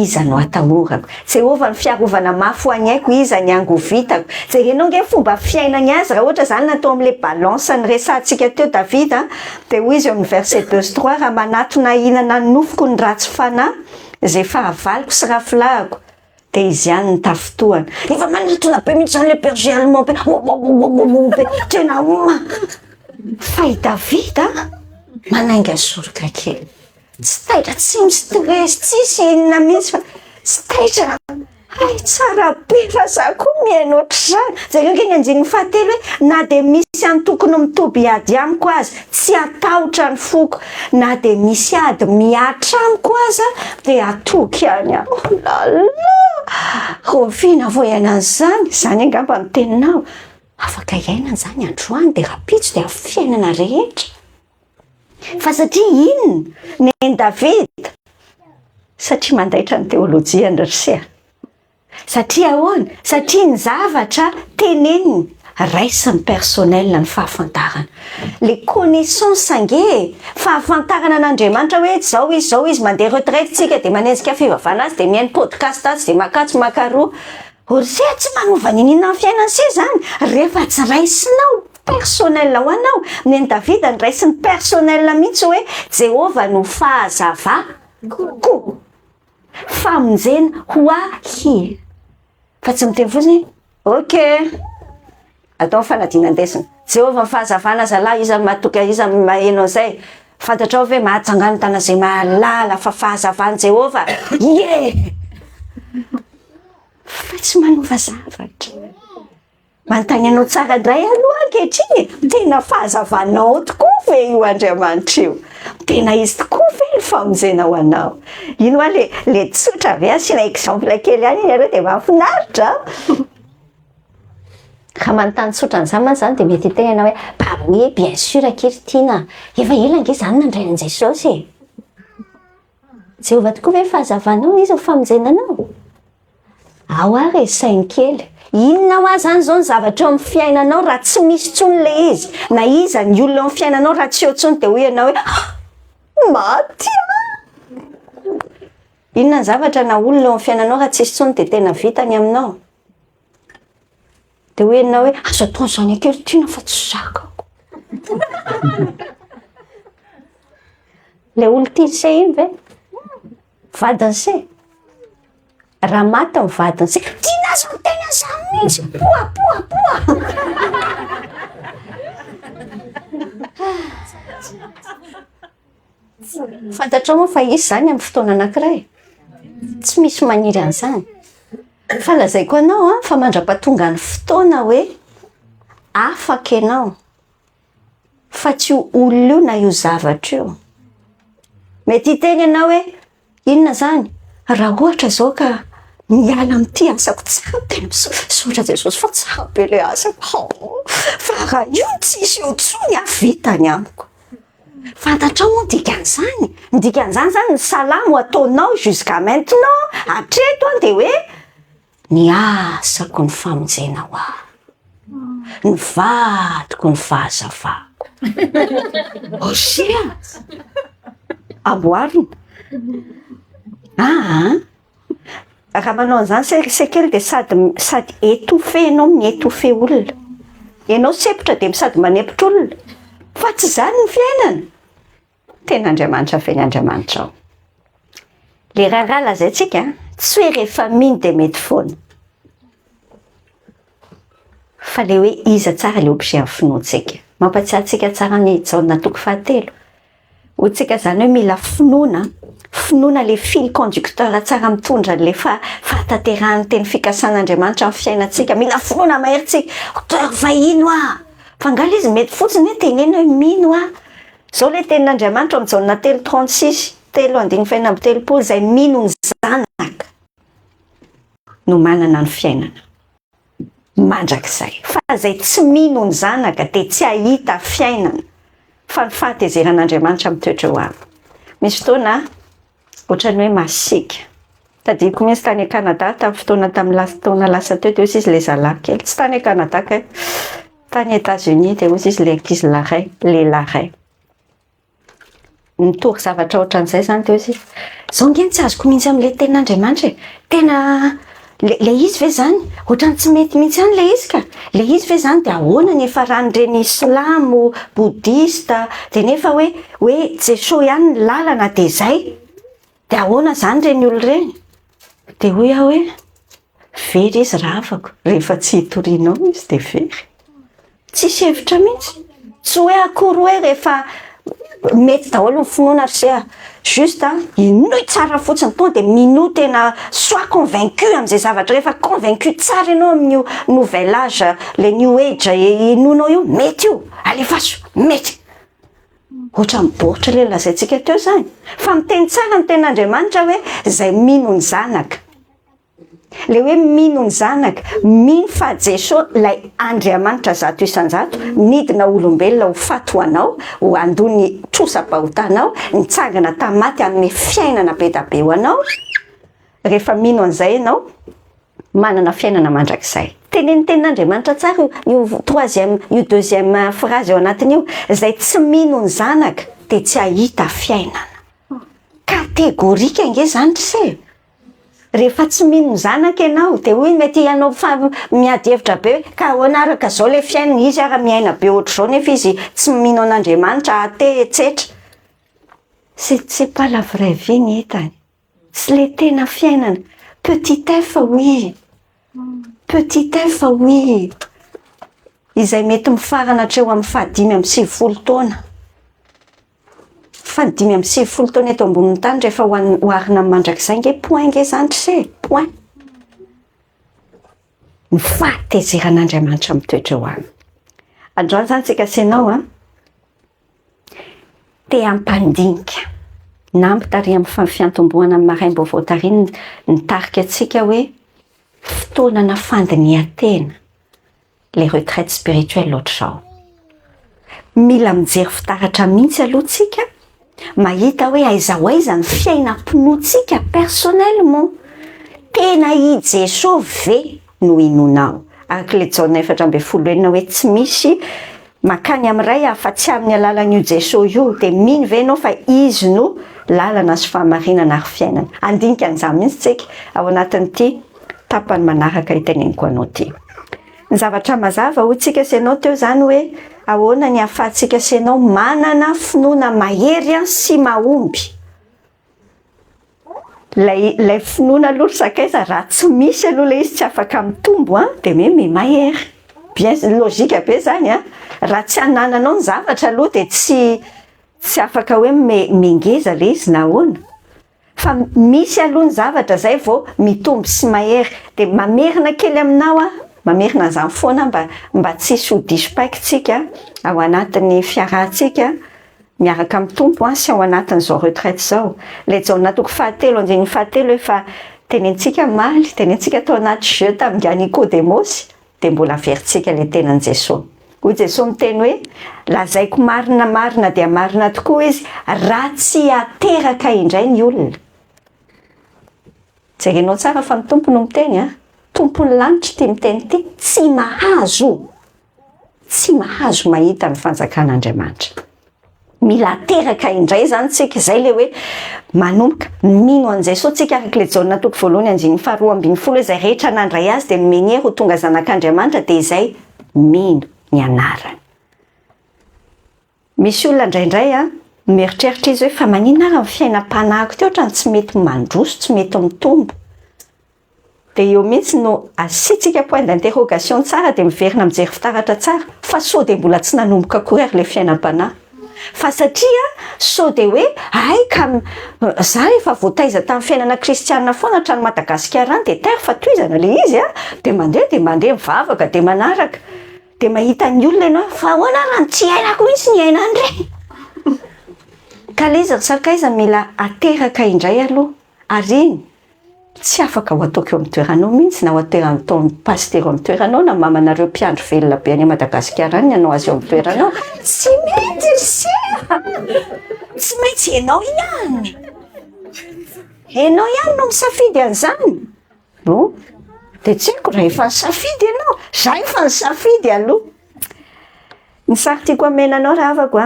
iza no atahorako Jehova ny fiarovana mafy ho any aiko iza ny ango vitako jerenao nge fomba fiainany azy raha ohatra zany natao amin'le balance ny resantsika teo Davida dia hoy izy amin'ny verset 2-3 raha manatona hinana nofoko ny ratsy fanahy zay fahavaliko sy rafilahiko dia izy ihany ny tafitohana efa manatona be mihitsy zany le berger allemand be tena fa i Davida manainga soroka kely tsy taitra tsy mistress tsisy inona mihitsy fa tsy taitra hay tsara be fa za koa miaina ohatr'izany zareo nge ny anjeny fahatelo hoe na dia misy any tokony mitoby ady amiko azy tsy atahotra ny foko na dia misy ady miatra amiko aza dia atoky any aho lala rovina vo iainany zany angamba ny teninao afaka iainany zany androany dia rapitso dia fiainana rehetra fa satria inona ny Davida satria mandaitra ny teolojia ndrisia satria ahoana satria ny zavatra teneniny raisiny personnel ny fahafantarana le connaissance ange fahafantarana an'Andriamanitra hoe zao izy mandeha retraite tsika dia manezika fivavana azy dia mihaino podcast azy dia makatso makaroa orzay tsy manova ninina amin'ny fiainany se zany rehefa tsy raisinao personnel ho anao ny Davida ny raisiny personnel mihitsy hoe Jehova no fahazavako famonjena ho ahy fa tsy miteny fotsiny ok atao fanadinandesina Jehova ny fahazavana zalahy iza matoka iza maheno zay fantatrao ve mahatsangany tana zay mahalala fa fahazavany Jehova fa tsy manova zavatra manontany anao tsara indray aloha ankehitriny tena fahazavanao tokoa ve io Andriamanitra io tena izy tokoa ve ny famonjena ho anao ino hoa le tsotra ve asiana exemple kely any iny areo dia mahafinaritra raha manontany tsotra n'izany man zany dia mety hitegna hoe oui bien sûr ankehitriny efa ela nge zany nandrainan Jesosy Jehova tokoa ve fahazavanao izy ho famonjenanao ao ary sainy kely inona ho azy zany zao ny zavatra eo amin'ny fiainanao raha tsy misy tsony le izy na iza ny olona eo amin'ny fiainanao raha tsy eo tsony dia hoe ianao hoe maty inona ny zavatra na olona eo amin'ny fiainanao raha tsisy tsony dia tena vitany aminao dia hoe ianao hoe azo atao zany ankehitriny fa tsy zakako le olo tia se iny ve vadiny se raha maty amin'ny vadiny se tiana azo ny tena zany mihitsy poa fantatrao moa fa izy zany amin'ny fotoana anankiray tsy misy maniry an'izany fa lazaiko anao fa mandra-pahatonga ny fotoana hoe afaka ianao fa tsy olona io na io zavatra io mety hiteny ianao hoe inona zany raha ohatra zao ka miala amin'ity asako tsara tena misotra Jesosy fa tsara be le asako fa raha io tsisy eo tsony vitany amiko fantatrao moa dikan'izany zany ny salamo ataonao jusqu'à maintenant hatreto dia hoe ny asako ny famonjena ho ahy ny vadiko ny fahazavako osia amboarina raha manao an'izany sekely dia sady étouffé ianao miétouffé olona ianao sepotra dia sady manepotra olona fa tsy zany ny fiainana tena Andriamanitra feny Andriamanitra ao le raharaha lazaintsika tsy hoe rehefa miny dia mety foana fa le hoe iza tsara le objet amin'ny finoantsika. Mampatsiahy antsika tsara ny jaona toko 7. Hotsika zany hoe mila finoana le fil conducteur tsara mitondra le fahatanterahany teny fikasan'Andriamanitra amin'ny fiainantsika. Mila finoana maherintsika. Auteur vahino fa ngala izy mety fotsiny hoe tenena hoe mino zao le tenin'Andriamanitra amin'ny jaona 3:36 3:7 zay mino ny zanaka no manana ny fiainana mandrakizay. Fa zay tsy mino ny zanaka dia tsy ahita fiainana fa ny fahatezeran'Andriamanitra mitoetra ho avy. Misy fotoana ohatrany hoe masika. Tadidiko mihitsy tany Canada tamin'ny fotoana tamin'ny taona lasa teo dia izy le zalahy kely. Tsy tany Canada ka tany États-Unis dia izy le ankizy lehilahy. Nitory zavatra ohatran'izay zany dia izy zao ngeny tsy azoko mihitsy amin'ilay tenin'Andriamanitra tena le izy ve zany ohatrany tsy mety mihitsy any le izy ka le izy ve zany dia ahoana ny efaran'ireny islamo boudista dia nefa hoe Jesosy ihany ny lalana dia zay dia ahoana zany reny olo reny dia hoe very izy ravako rehefa tsy hitorianao izy dia very tsisy hevitra mihitsy tsy hoe akory hoe rehefa mety daholo ny finoana ry juste inoy tsara fotsiny tonga dia mino tena soit convaincu amin'izay zavatra rehefa convaincu tsara ianao amin'ny nouvel âge le new age inonao io mety io alefaso mety ohatra miboritra le lazaintsika teo zany fa miteny tsara ny tenin'Andriamanitra hoe zay mino ny zanaka le hoe mino ny zanaka mino fa Jesosy lay Andriamanitra zato isan-jato nidina olombelona ho fato anao ho andony trosa-pahotanao nitsangana tamaty amin'ny fiainana be da be ho anao rehefa mino an'izay ianao manana fiainana mandrakizay. Tenin'Andriamanitra tsara io deuxième phrase eo anatin'io zay tsy mino ny zanaka dia tsy ahita fiainana kategorika nge zany tse. Rehefa tsy mino ny zanaka ianao dia hoy mety ianao miady hevitra be ka ahoana araka zao le fiainana izy ara miaina be ohatr'izao nefa izy tsy mino an'Andriamanitra ate etsetra. C'est pas la vraie vie ny etany. Tsy le tena fiainana. Petit f oui. Petit f oui. Izay mety mifarana hatreo amin'ny 5-20 taona. 5-20 taona eto ambonin'ny tany rehefa hoarina mandrakizay nge point nge zany tse point. Ny fahatezeran'Andriamanitra mitoetra ho any. Androany zany tsika senao te hampandinika na ampitary amin'ny fiantombohana amin'ny maraimbo voatariny nitarika antsika hoe fotoanana fandinihan-tena les retraites spirituelles ohatr'izao. Mila mijery fitaratra mihitsy aloha tsika mahita hoe aiza ho aiza ny fiainam-pinoantsika personnellement tena i Jesosy ve no inonao araka le jaona 4:10 hoe tsy misy makany amin'ray afa-tsy amin'ny alalan'io Jesosy io dia mino ve ianao fa izy no lalana sy fahamarinana ary fiainana. Andinika an'izany mihitsy tsika ao anatin'ity tapany manaraka iteneniko anao ity. Ny zavatra mazava ho tsika senao teo zany hoe ahoana ny ahafahantsika senao manana finoana mahery sy mahomby. Lay finoana aloha sakaiza raha tsy misy aloha le izy tsy afaka mitombo dia me mahery. Bien logika be zany raha tsy anananao ny zavatra aloha dia tsy afaka hoe mengeza le izy na ahoana. Fa misy aloha ny zavatra zay vao mitombo sy mahery dia mamerina kely aminao mamerina an'izany foana mba tsy hisy ho diso-paikitsika ao anatin'ny fiarahantsika miaraka mitombo sy ao anatin'izao retraite zao. Le jaona toko 7 efa tenentsika maly tenentsika tao anaty jeu tamin'ny Nicodémosy dia mbola averintsika le tenan'i Jesosy. Hoy Jesosy miteny hoe lazaiko marina dia marina tokoa izy raha tsy ateraka indray ny olona. Jerenao tsara fa ny tompo no miteny tompony lanitra ty miteny ty tsy mahazo mahita ny fanjakan'Andriamanitra. Mila ateraka indray zany tsika zay le hoe manomboka mino an'izay so tsika araka le jaona toko 1:12 izay rehetra nandray azy dia nomeny ho tonga zanak'Andriamanitra dia izay mino ny anarany. Misy olona indraindray mieritreritra izy hoe fa maninona ary ny fiainam-panahiko teo ohatrany tsy mety mandroso tsy mety mitombo dia io mihitsy no asiantsika point d'interrogation tsara dia miverina mijery fitaratra tsara fa sao dia mbola tsy nanomboka akory ary le fiainam-panahy fa satria sao dia hoe aika za efa voataiza tamin'ny fiainana kristianina foana hatrany Madagasikara any dia taira fa toizana le izy dia mandeha mivavaka dia manaraka dia mahita ny olona ianao fa ahoana raha tsy ainako mihitsy ny aina andreny ka le izy sakaiza mila ateraka indray aloha ary iny tsy afaka ho ataoko eo amin'ny toeranao mihitsy na ho ataon'ny pasteur eo amin'ny toeranao na mamanareo mpiandro velona be any Madagasikara any ianao azy eo amin'ny toeranao tsy mety tsy maintsy ianao ihany no misafidy an'izany no dia tsy haiko raha efa nisafidy ianao za efa nisafidy aloha ny sary tiako amenanao raha avako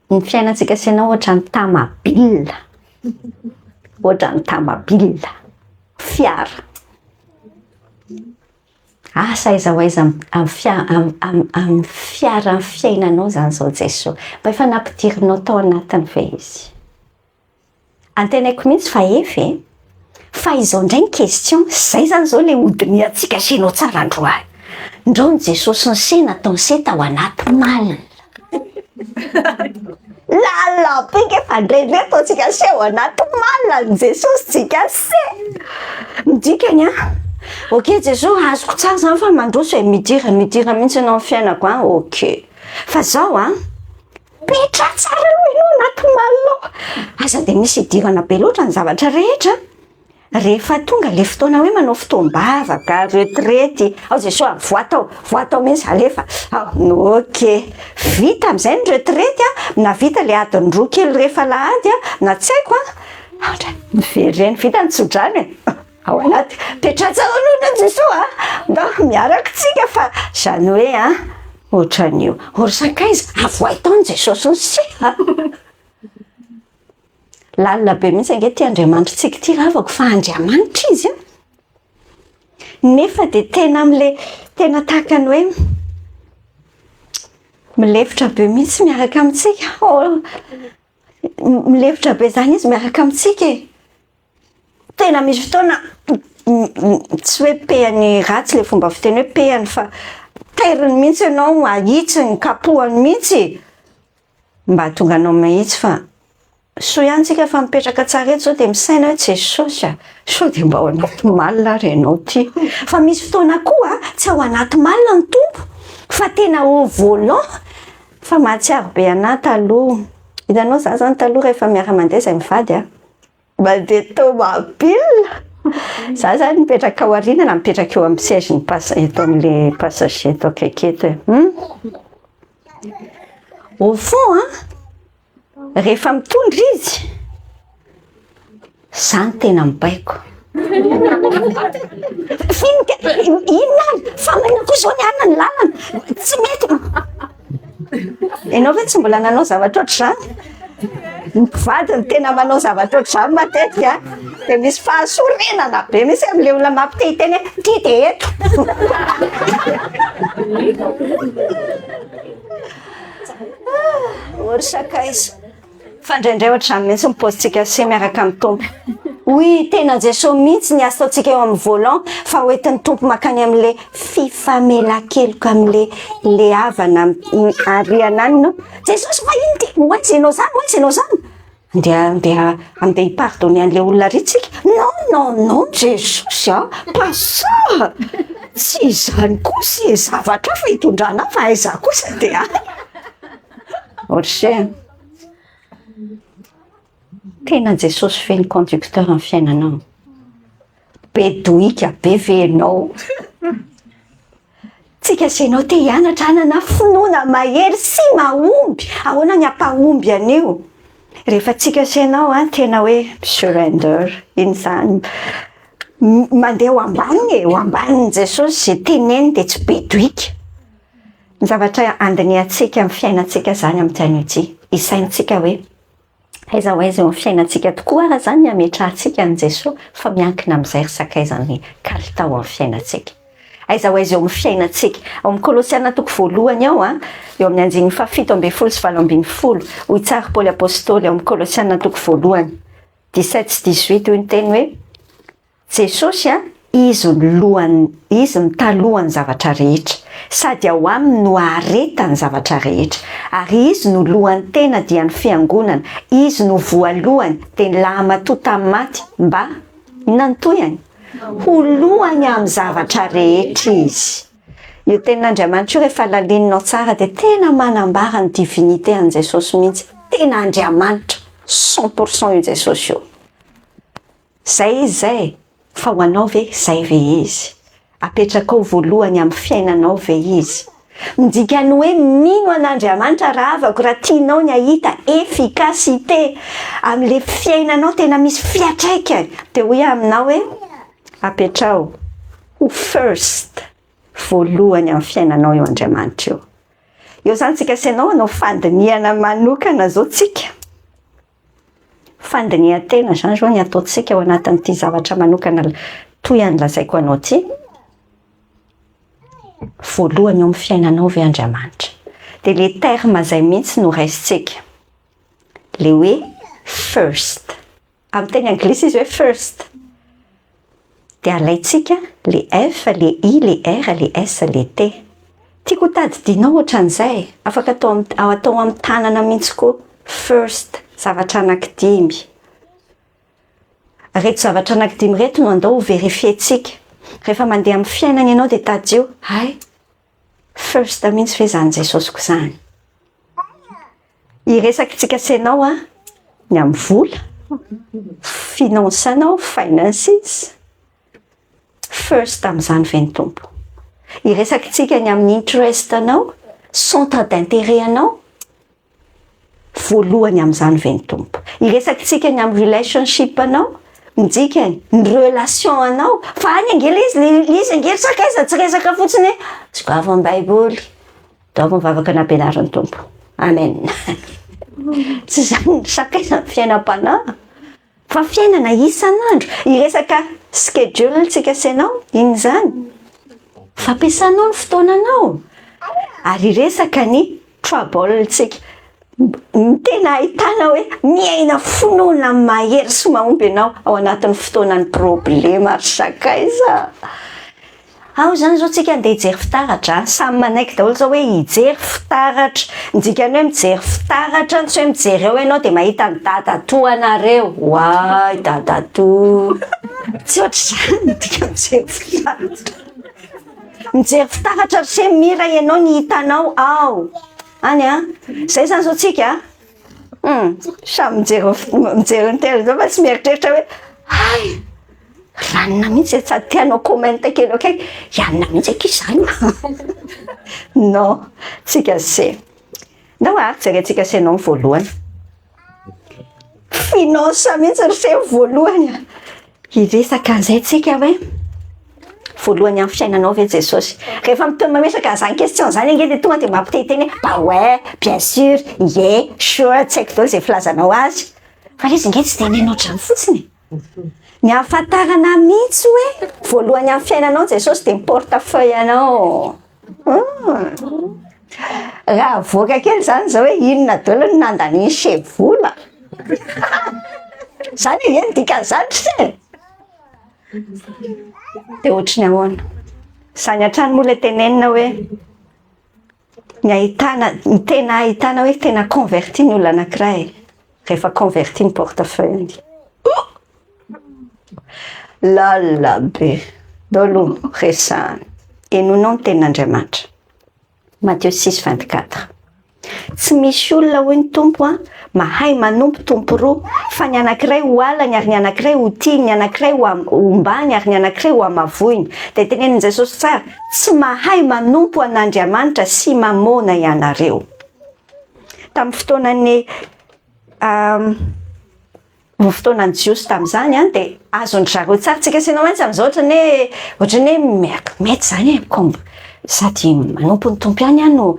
ny fiainantsika sianao ohatra ny tamabila fiara asa aiza ho aiza amin'ny fiara ny fiainanao zany zao Jesosy mba efa nampidirinao tao anatiny ve izy antenaiko mihitsy fa efa fa izao ndray ny question zay zany zao le hodiny atsika senao tsara androany ndreo ny Jesosy ny sena taony se tao anaty malina lalapika efa ndrendre taontsika se ao anaty malina ny Jesosy tsika se midikany ok Jesosy azoko tsara zany fa mandroso e midira mihitsy anao amin'ny fiainako ok fa zao petra tsara aloha ianao anaty malina aza dia misy idirana be loatra ny zavatra rehetra rehefa tonga le fotoana hoe manao fotoam-bavaka retraite ao Jesosy voatao mihitsy alefa ok vita amin'izay ny retraite na vita le adiny roa kely rehefa lahady na tsy haiko mivereny vita ny tsodrano ao anaty petra tsara aloha Jesosy mba miaraka tsika fa zany hoe ohatran'io ory sakaiza avoaitao Jesosy ny se lalina be mihitsy ange ty Andriamanitra tsika ty ravako fa Andriamanitra izy nefa dia tena tahaka ny hoe milefitra be mihitsy miaraka amintsika milefitra be zany izy miaraka amintsika tena misy fotoana tsy hoe pehany ratsy le fomba fiteny hoe pehany fa tairiny mihitsy ianao ahitsy ny kapohany mihitsy mba tonga anao mahitsy fa so ihany tsika fa mipetraka tsara eto zao dia misaina hoe Jesosy so dia mba ao anaty malina ary ianao ty fa misy fotoana koa tsy ao anaty malina ny tompo fa tena au volant fa mahatsiaro be anahy taloha hitanao za zany taloha rehefa miara-mandeha zay mivady mandeha tomobile za zany mipetraka ao aoriana na mipetraka eo amin'ny siège ny eto amin'le passager eto akaiky eto au fond rehefa mitondra izy zany tena mibaiko inona fa maina koa zao ny anina ny lalana tsy mety ianao ve tsy mbola nanao zavatra ohatr'izany mpivady ny tena manao zavatra ohatr'izany matetika dia misy fahasorenana be misy amin'le olona mampitehiteny ty dia eto ory sakaiza fa indraindray ohatr'izany mihitsy mipaozitsika se miaraka amin'ny tompo oui tena Jesosy mihitsy ny asa taontsika eo amin'ny volant fa hoentin'ny tompo makany amin'le fifamelan-keloka amin'le havana ariana any no Jesosy fa iny ty hoaizy ianao zany andeha hipardonner an'le olona ritsika non Jesosy pasa tsy izany kosa zavatra fa hitondrana fa aiza kosa dia ohatr'izay tena Jesosy feno conducteur amin'ny fiainanao be doika be venao tsika senao te hianatra anana finoana mahery sy mahomby ahoana ny ampahomby anio rehefa tsika senao tena hoe surrender iny zany mandeha ho ambaniny Jesosy zay teneny dia tsy be doika ny zavatra andiniantsika amin'ny fiainantsika zany amin'ny tany ity isaintsika hoe aiza ho aiza eo amin'ny fiainantsika tokoa raha zany ny ametrahantsika ny Jesosy fa miankina amin'izay risakaizany kalitao amin'ny fiainantsika aiza ho aiza eo amin'ny fiainantsika ao amin'ny Kolosiana toko voalohany ao eo amin'ny andininy 7:7 sy 8:10 hoy tsara Paoly apôstôly ao amin'ny Kolosiana toko voalohany 17 sy 18 hoy ny teny hoe Jesosy izy mitalohany zavatra rehetra, sady ao aminy no aretany zavatra rehetra, ary izy no lohany tena dia ny fiangonana, izy no voalohany dia ny lahamatota amin'ny maty mba nantoyany ho lohany amin'ny zavatra rehetra izy. Io tenin'Andriamanitra io rehefa lalininao tsara dia tena manambara ny divinité an' Jesosy mihitsy, tena Andriamanitra 100% io Jesosy io. Zay izy zay, fa ho anao ve zay ve izy? Apetraka voalohany amin'ny fiainanao ve izy? Midikany hoe mino an'Andriamanitra raha avako, raha tianao ny ahita efficacité amin'le fiainanao tena misy fiatraikany, dia hoe aminao hoe apetrao ho first, voalohany amin'ny fiainanao io Andriamanitra io. Eo zany tsika senao anao fandiniana manokana zao tsika. Fandinihan-tena zany zao ny ataontsika ao anatin'ity zavatra manokana toy any lazaiko anao ty. Voalohany eo amin'ny fiainanao ve Andriamanitra? Dia le terme zay mihitsy no raisitsika. Le hoe first. Amin'ny teny anglisy izy hoe first. Dia alaitsika le F, le I, le R, le S, le T. Tiako tadidinao ohatran'izay, afaka atao amin'ny tanana mihitsy koa first, zavatra anankidimy. Reto zavatra anankidimy reto no andao ho verifientsika. Rehefa mandeha amin'ny fiainana ianao dia tadio, hay, first mihitsy ve zany Jesosy ko zany. Iresakitsika senao ny amin'ny vola, finansanao, finances, first amin'izany ve ny tompo. Iresakitsika ny amin'ny interest anao, centre d'intérêt anao, voalohany amin'izany ve ny tompo. Iresakitsika ny amin'ny relationship anao, midikany ny relation anao, fa any angely izy angely sakaiza tsy resaka fotsiny soavy amin'ny baiboly, daovy mivavaka ny ampianaran'ny tompo. Amen. Tsy zany sakaiza ny fiainam-panahy, fa fiainana isan'andro. Iresaka schedule tsika senao, iny zany fampiasanao ny fotoananao. Ary iresaka ny trouble tsika, tena ahitana hoe miaina finoana mahery sy mahomby ianao ao anatin'ny fotoanan'ny problema ary sakaiza. Ao zany zao tsika andeha hijery fitaratra, samy manaiky daholo zao hoe hijery fitaratra. Midikany hoe mijery fitaratra, tsy hoe mijery eo ianao dia mahita ny dadato anareo. Way dadato, tsy ohatr'izany midika mijery fitaratra. Mijery fitaratra sy mira ianao ny hitanao ao. Any zay zany zao tsika samy mijery ny telo zao fa tsy mieritreritra hoe ay, ranona mihitsy sady tianao commenta kely akaiky, ianona mihitsy aky izany. Non, tsika se. Ndao ary jerentsika senao ny voalohany. Finance mihitsy ry se voalohany. Iresaka an'izay tsika hoe voalohany amin'ny fiainanao ve Jesosy. Rehefa miteny mamesaka an'izany question zany angely dia tonga dia mampiteny bah ouais, bien sûr, yeah, sure, tsy haiko daholo izay filazanao azy. Fa izy angely tsy tenenao ohatrany fotsiny. Ny ahafantarana mihitsy hoe voalohany amin'ny fiainanao Jesosy dia ny portefeuille anao. Raha voaka kely zany zao hoe inona daholo no nandaniany se vola. Zany angely dikan'izany se. Dia ohatry ny ahoana. Zany hatrany moa ilay tenenina hoe ny tena ahitana hoe tena converti ny olona anankiray rehefa converti ny portefeuille. Lalabe, daholo resahany. Enonao ny tenin'Andriamanitra. Matthieu 6:24. Tsy misy olona hoe ny tompo mahay manompo tompo roa, fa ny anankiray ho alany ary ny anankiray ho tiany, ny anankiray ho ombany ary ny anankiray ho amavoiny. Dia tenenin' Jesosy tsara, tsy mahay manompo an'Andriamanitra sy mamona ianareo. Tamin'ny fotoanan'ny Jiosy tamin'izany dia azony zareo tsara tsika senao mantsy amin'izao ohatrany hoe mety zany sady manompo ny tompo ihany no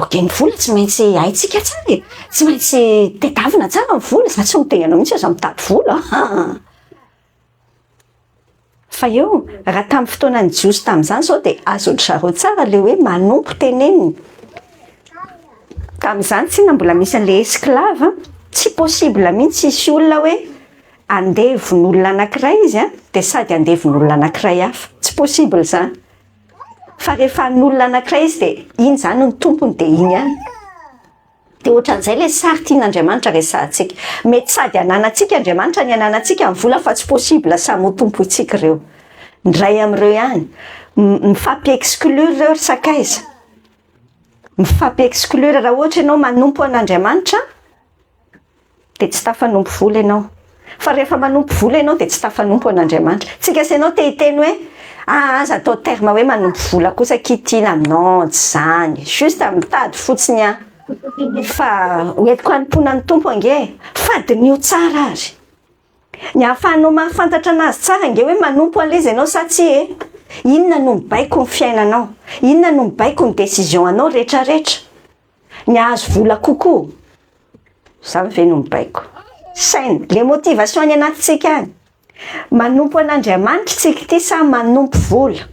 okeny vola tsy maintsy haitsika tsara, tsy maintsy tedavina tsara ny vola, za tsy mitenanao mihitsy aza mitady vola. Fa eo raha tamin'ny fotoanan'ny Jiosy tamin'izany zao dia azony zareo tsara le hoe manompo teneniny. Tamin'izany tsy na mbola misy an'ilay esclave, tsy possible mihitsy isy olona hoe andevon'olona anankiray izy dia sady andevon'olona anankiray hafa. Tsy possible zany. Fa rehefa n'olona anankiray izy dia iny zany ny tompony dia iny ihany. Dia ohatran'izay ilay sary tian'Andriamanitra resahantsika. Mety sady hananantsika Andriamanitra ny hananantsika ny vola fa tsy possible samy ho tompo itsika ireo. Ndray amin'ireo ihany. Mifampi-exclure ireo sakaiza. Mifampi-exclure raha ohatra ianao manompo an'Andriamanitra dia tsy tafanompo vola ianao. Fa rehefa manompo vola ianao dia tsy tafanompo an'Andriamanitra. Tsika se ianao te-hiteny hoe aza atao terme hoe manompo vola kosa kitiana. Non, tsy zany. Juste mitady fotsiny aho. Fa hoentiko hanomponan'ny tompo ange. Fadin'io tsara azy. Ny ahafahanao mahafantatra anazy tsara ange hoe manompo an'ilay izy ianao sa tsy e. Inona no mibaiko ny fiainanao? Inona no mibaiko ny décision anao rehetrarehetra? Ny ahazo vola kokoa. Zany ve no mibaiko? Saina, les motivations any anatintsika any. Manompo an'Andriamanitra tsika ity sa manompo vola?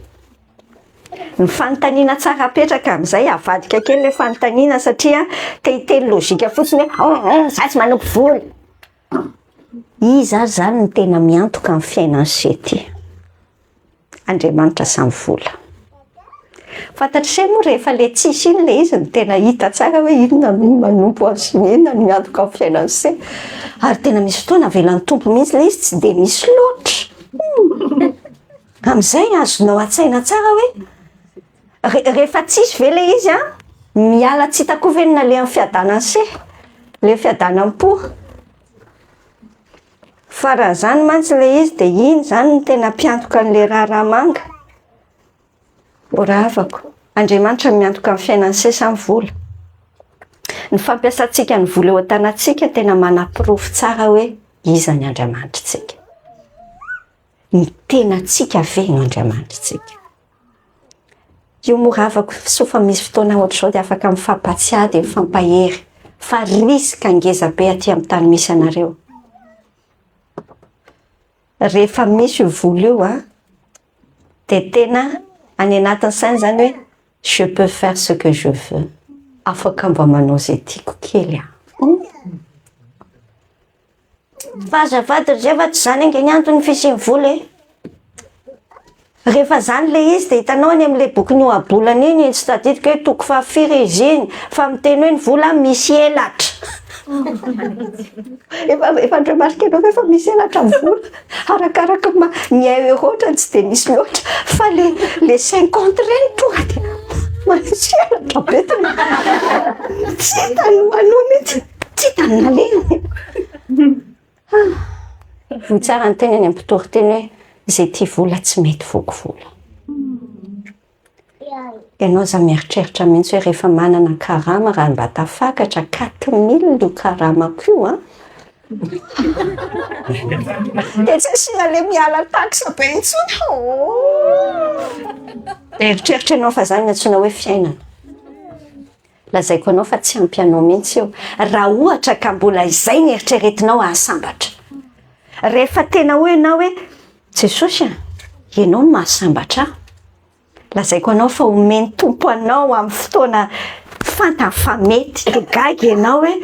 Ny fanontaniana tsara apetraka amin'izay avadika kely ilay fanontaniana satria te-hiteny lôjika fotsiny hoe za tsy manompo vola. Iza zany ny tena miantoka amin'ny fiainany sety. Andriamanitra samy vola. Fantatr'izay moa rehefa ilay tsisy iny ilay izy ny tena hita tsara hoe inona no manompo azy, inona no miantoka amin'ny fiainany sety. Ary tena misy fotoana avelan'ny tompo mihitsy ilay izy tsy dia misy loatra. Amin'izay azonao an-tsaina tsara hoe rehefa tsisy ve ilay izy miala tsy hitako venona ilay amin'ny fiadanany se, ilay fiadanam-po. Fa raha zany mantsy ilay izy dia iny zany no tena mpiantoka an'ilay raha manga. Oravako, Andriamanitra miantoka amin'ny fiainany se samy vola. Ny fampiasantsika ny vola eo an-tanantsika tena manapirofo tsara hoe iza ny Andriamanitritsika. Ny tenantsika ve no Andriamanitritsika. Io moravako sofa misy fotoana ohatr'izao dia afaka mifampatsiady, mifampahery. Fa risika ngeza be aty amin'ny tany misy anareo. Rehefa misy io vola io dia tena any anatin'ny saina zany hoe je peux faire ce que je veux. Afaka mba manao izay tiako kely Fa azafady rehefa tsy zany ange ny antony fisian'ny vola e. Rehefa zany ilay izy dia hitanao any amin'ilay boky ny ohabolana iny tsy tadidiko hoe toko fahafiry izy iny fa miteny hoe ny vola misy elatra. Efa andremarika ianao efa misy elatra amin'ny vola. Arakaraka ny euro ohatrany tsy dia misy loatra fa le 50 reny tonga dia misy elatra betana. Tsy hitany manoa mihitsy, tsy hitany naleny. Voy tsara ny teny any amin'ny mpitory-teny hoe izay tia vola tsy mety voky vola. Ianao za mieritreritra mihitsy hoe rehefa manana karama raha mba tafakatra 4000 io karamako io dia tsy asiana ilay miala taxe be intsony. Eritreritra ianao fa zany antsoina hoe fiainana. Lazaiko anao fa tsy ampy anao mihitsy io. Raha ohatra ka mbola izay ny eritreretinao ahasambatra. Rehefa tena hoe ianao hoe Jesosy ianao no mahasambatra. Lazaiko anao fa omeny tompo anao amin'ny fotoana fantany fa mety dia gaga ianao hoe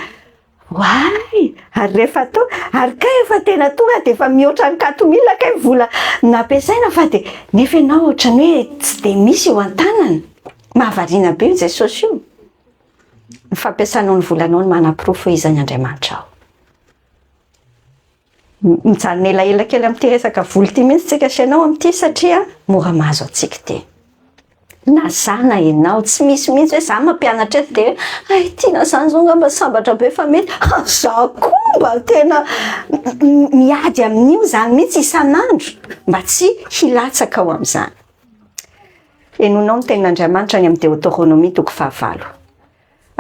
Why? Ary rehefa to, ary kay efa tena tonga dia efa mihoatra ny 4000 kay vola nampiasaina fa dia nefa ianao ohatrany hoe tsy dia misy eo an-tanana. Mahavariana be io Jesosy io. Ny fampiasanao ny volanao no manapirofo hoe iza ny Andriamanitra ao. Mijanona elaela kely amin'ity resaka vola ity mihitsy tsika asianao amin'ity satria mora mahazo antsika ity. Na zana ianao tsy misy mihitsy hoe za mampianatra eto dia ay tiana zany zao ngamba sambatra be fa mety za koa mba tena miady amin'io zany mihitsy isan'andro mba tsy hilatsaka ao amin'izany. Enonao ny tenin'Andriamanitra ny amin'ny Deutéronomie toko 9.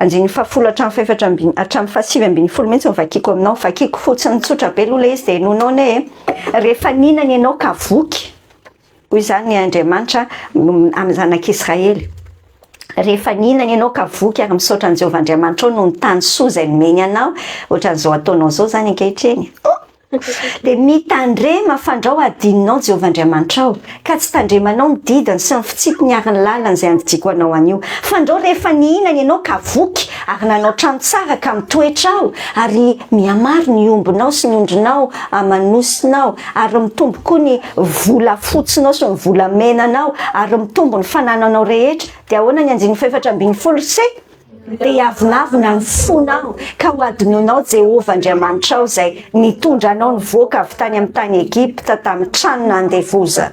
Andiny 10 hatramin'ny 7:20 mihitsy no vakiko aminao. Vakiko fotsiny tsotra be aloha ilay izy dia enonao ne rehefa ninana ianao ka voky. Hoy zany Andriamanitra amin'ny zanak'Israely. Rehefa ninana ianao ka voky ary misaotra an'i Jehovah Andriamanitra ao noho ny tany soa izay nomeny anao, ohatran'izao ataonao izao zany ankehitriny. dia mitandrema fandrao adininao Jehovah-Andriamanitra ao ka tsy tandremanao ny didiny sy ny fitsiponiary ny lalany izay andijiko anao an'io. Fandrao rehefa nihinana ianao ka voky ary nanao trano tsara ka mitoetra ao ary mihamaro ny ombinao sy ny ondrinao amanosinao ary mitombo koa ny vola fotsinao sy ny vola menanao ary mitombo ny fanananao rehetra dia ahoana ny 440 se dia avinavina ny fonao ka ho adinonao Jehovah-Andriamanitra ao izay nitondra anao nivoaka avy tany amin'ny tany Egipta tamin'ny tranona andevoza.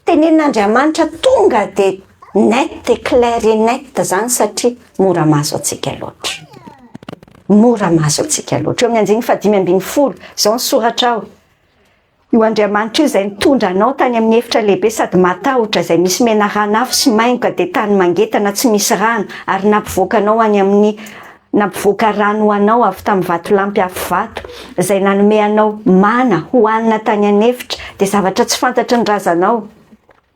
Tenenin'Andriamanitra tonga dia net et clair et net zany satria mora mahazo antsika loatra. Mora mahazo antsika loatra. Eo amin'ny 5:50 izao ny soratra ao. Io Andriamanitra io izay nitondra anao tany amin'ny efitra lehibe sady matahotra izay misy menarana avy sy maimboka dia tany mangetana tsy misy rano ary nampivoaka anao any amin'ny nampivoaka rano anao avy tamin'ny vatolampy afy vato izay nanome anao mana hohanina tany anefitra dia zavatra tsy fantatra ny razanao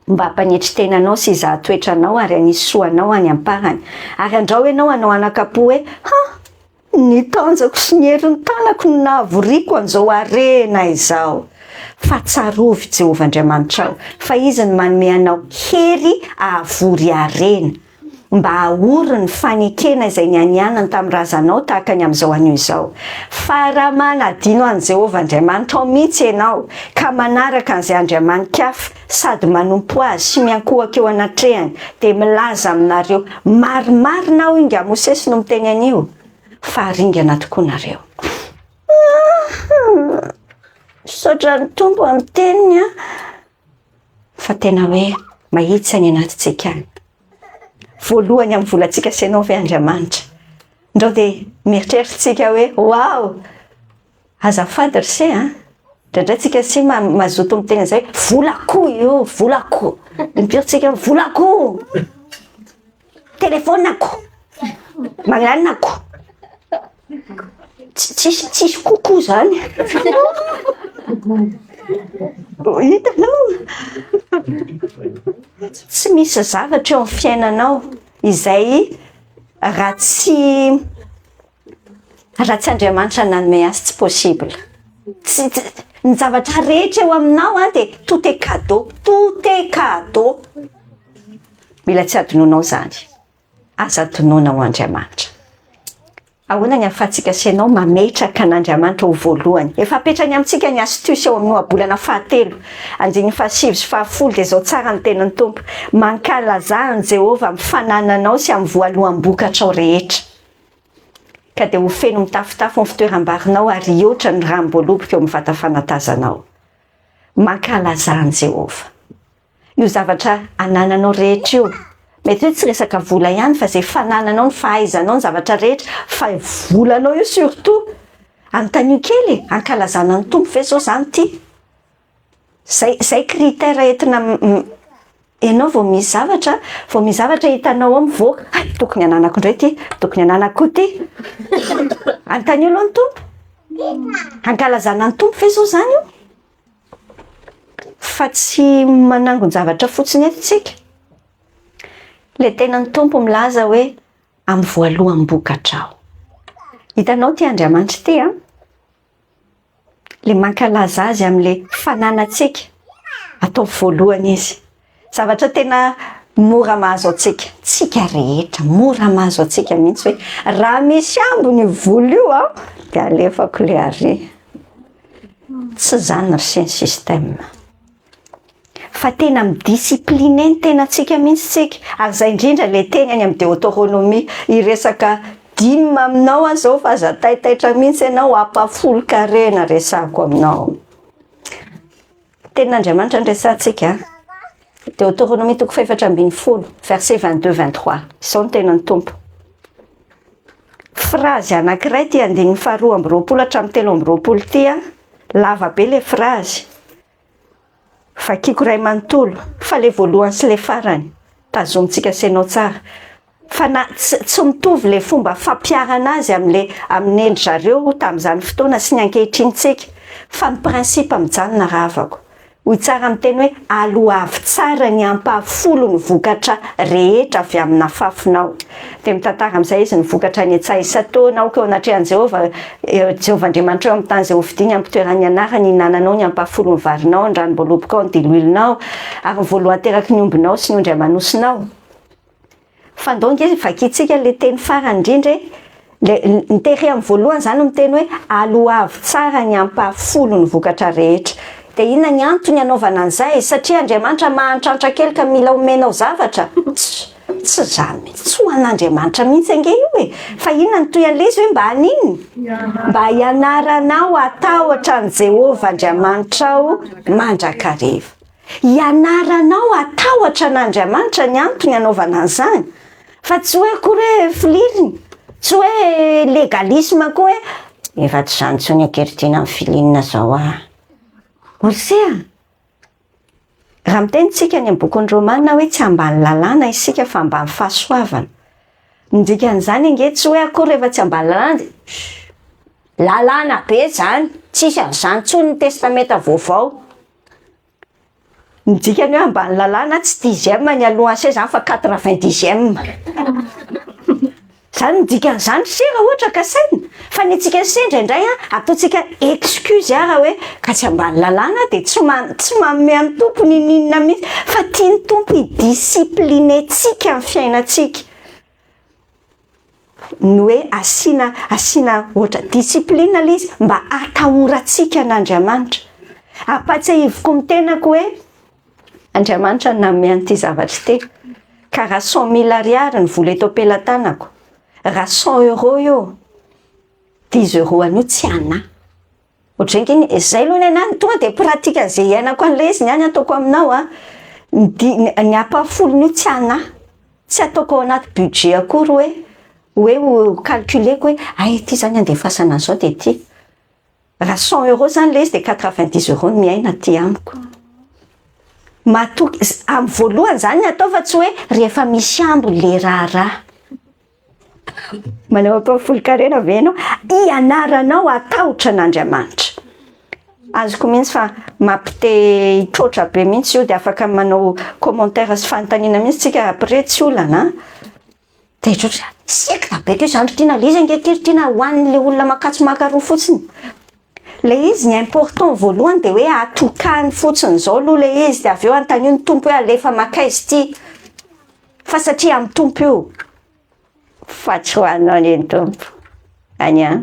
mba hampanetry tenanao sy izahan-toetranao ary hanisy soanao any amparany ary andrao ianao anao anakapo hoe ny tanjako sy ny herin'ny tanako no nahavoriako an'izao harena izao. Fa tsarovy Jehovah-Andriamanitra ao fa izy ny manome anao hery ahavory harena mba hahory ny fanekena izay nianianany tamin'ny razanao tahaka ny amin'izao anio izao. Fa raha manadino an' Jehovah-Andriamanitra ao mihitsy ianao ka manaraka an'izay andriamanin-kafa sady manompo azy sy miankohaka eo anatrehany dia milaza aminareo marimarina ao inga Mosesy no miteny an'io fa haringana tokoa nareo. Saotra ny tombo amin'ny teniny fa tena hoe mahitsy any anatintsika any. Voalohany amin'ny volantsika senao ve Andriamanitra ndreo dia mieritreritsika hoe wow azafady ry se ndraindraitsika sy mazoto miteny izay volako io volako mipiritsika volako telefonako magnaninako tsisy kokoa zany. Hitanao tsy misy zavatra eo amin'ny fiainanao izay raha tsy Andriamanitra nanome azy tsy possible. Ny zavatra rehetra eo aminao dia tout est cadeau, tout est cadeau. Mila tsy adinonao zany, aza adinona ho Andriamanitra. Ahoana ny ahafahantsika senao mametraka an'Andriamanitra ho voalohany. Efa apetrany amintsika ny astuce eo amin'ny ohabolana 7 andiny 7 sy 10 dia izao tsara ny tenin'ny tompo mankalazà an Jehovah amin'ny fanananao sy amin'ny voalohambokatrao rehetra ka dia ho feno mitafotafo ny fitoeram-barinao ary oatra ny ramboloboka eo amin'ny vata fanatazanao. Mankalazà an Jehovah io zavatra anananao rehetra io. Mety hoe tsy resaka vola ihany fa izay fanananao ny fahaizanao ny zavatra rehetra fa volanao io surtout anontany kely ankalazana ny tompo ve zao zany ty zay critère entina ianao vao misy zavatra hitanao ao mivoaka tokony ananako indray ty tokony ananako ty anontany io aloha ny tompo ankalazana ny tompo ve zao zany io fa tsy manango ny zavatra fotsiny eto tsika. Le tenan'ny tompo milaza hoe amin'ny voalohambokatrao. Hitanao ty Andriamanitra ty le mankalaza azy amin'le fananantsika atao voalohany izy. Zavatra tena mora mahazo antsika, tsika rehetra mora mahazo antsika mihitsy hoe raha misy ambony vola io dia alefako le ary. Tsy zany ny système. Fa tena midiscipline ny tenantsika mihitsy tsika ary izay indrindra le teny any amin'ny Deutéronomie iresaka 10 aminao zao fa aza taitaitra mihitsy ianao apafolo karena resako aminao. Tenin'Andriamanitra ny resantsika Deutéronomie 4:20 verset 22-23 izao ny tenan'ny tompo. Phrase anankiray ty 2:20 hatramin'ny 3:20 ty lava be le phrase fa kiko ray manontolo fa le voalohany sy le farany tazomitsika senao tsara fa tsy mitovy le fomba fampiarana azy amin'ny endry zareo tamin'izany fotoana sy ny ankehitrinytsika fa ny prinsipa mijanona rahavako hoy tsara amin'ny teny hoe aloavy tsara ny ampahafolo ny vokatra rehetra avy amina fafinao. Dia mitantara amin'izay izy ny vokatra ny etsay isa-taonao keo anatrehan'i Jehovah-Andriamanitra eo amin'ny tany izay hovidiany ampitoerany ianarany hinananao ny ampahafolo ny varinao, ny ranom-boalobokao, ny diloilinao ary ny voalohany teraky ny ombinao sy ny ondry amanosinao. Fandonga vakitsika le teny farany indrindra ny tery amin'ny voalohany zany miteny hoe aloavy tsara ny ampahafolo ny vokatra rehetra. Dia inona ny antony anaovana an'izay? Satria Andriamanitra mahantratra kely ka mila omenao zavatra? Tsy zany, tsy ho an'Andriamanitra mihitsy ange io e. Fa inona ny toy an'ilay izy hoe mba haninona? Mba hianaranao atahotra ny Jehovah Andriamanitrao mandrakariva. Hianaranao atahotra n'Andriamanitra ny antony anaovana an'izany. Fa tsy hoe akory filiriny, tsy hoe legalisme koa hoe efa tsy zany tsony ankehitriny amin'ny filinina zao Olsea. Raha mitenitsika ny bokon'ny Romana hoe tsy ambany lalàna isika fa ambany fahasoavana. Ny dikan'izany ange tsy hoe akory rehefa tsy ambany lalàna, lalàna be zany, tsisy an'izany tsony ny testamenta vaovao. Ny dikany hoe ambany lalàna tsy 10e ny alohan'ny se zany fa 90e. Zany ny dikan'izany sera ohatra ka saina. Fa ny antsika sendra indray ataontsika excuse raha hoe ka tsy ambany lalàna dia tsy manome amin'ny tompo ny ninona mihitsy. Fa tiany tompo hidisiplinentsika amin'ny fiainantsika. Ny hoe asiana ohatra disipline ilay izy mba atahorantsika n'Andriamanitra. Ampatsiahiviko ny tenako hoe Andriamanitra nanome an'ity zavatra ity. Ka raha 100 000 ariary ny vola eto am-pelatanako, raha 100 euro io, 10 euro an'io tsy ana. Ohatran'iny izay aloha ny anahy tonga dia pratika an'izay iainako an'ilay izy niany ataoko aminao ny ampafolon'io tsy ana. Tsy ataoko ao anaty budget akory hoe calculeko hoe ay ity zany andefasana an'izao dia ity. Raha 100 euro zany ilay izy dia 90 euro ny miaina aty amiko. Matoky amin'ny voalohany zany ny atao fa tsy hoe rehefa misy ambo le raharaha. Manao ampahafolo-karena ve ianao? Ianaranao atahotra n'Andriamanitra. Azoko mihitsy fa mampite hitrotra be mihitsy io dia afaka manao commentaire sy fanontaniana mihitsy tsika après tsy olana. Dia hitrotra, sekta be keo zany tiana le izy angehitriny tiana hoan'ilay olona makatso makaroa fotsiny. Ilay izy ny important voalohany dia hoe atokany fotsiny zao aloha ilay izy dia avy eo antanio ny tompo hoe alefa makaizy ity. Fa satria amin'ny tompo io. Fa tsy hoanao ny tompo. Anya.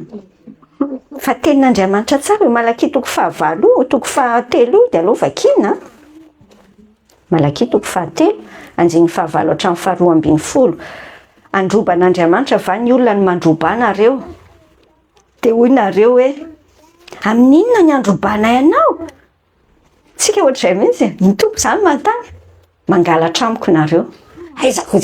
Fa tenin'Andriamanitra tsara Malaki toko 7, toko 7 dia aloha vakina. Malaki toko 7, anjiny 7 hatramin'ny 12. Androban'Andriamanitra va ny olona ny mandroba anareo. Dia hoy nareo hoe amin'inona ny androbana ianao? Tsika ohatr'izay mihitsy, ny tompo zany manontany. Mangalatra amiko nareo. Aizako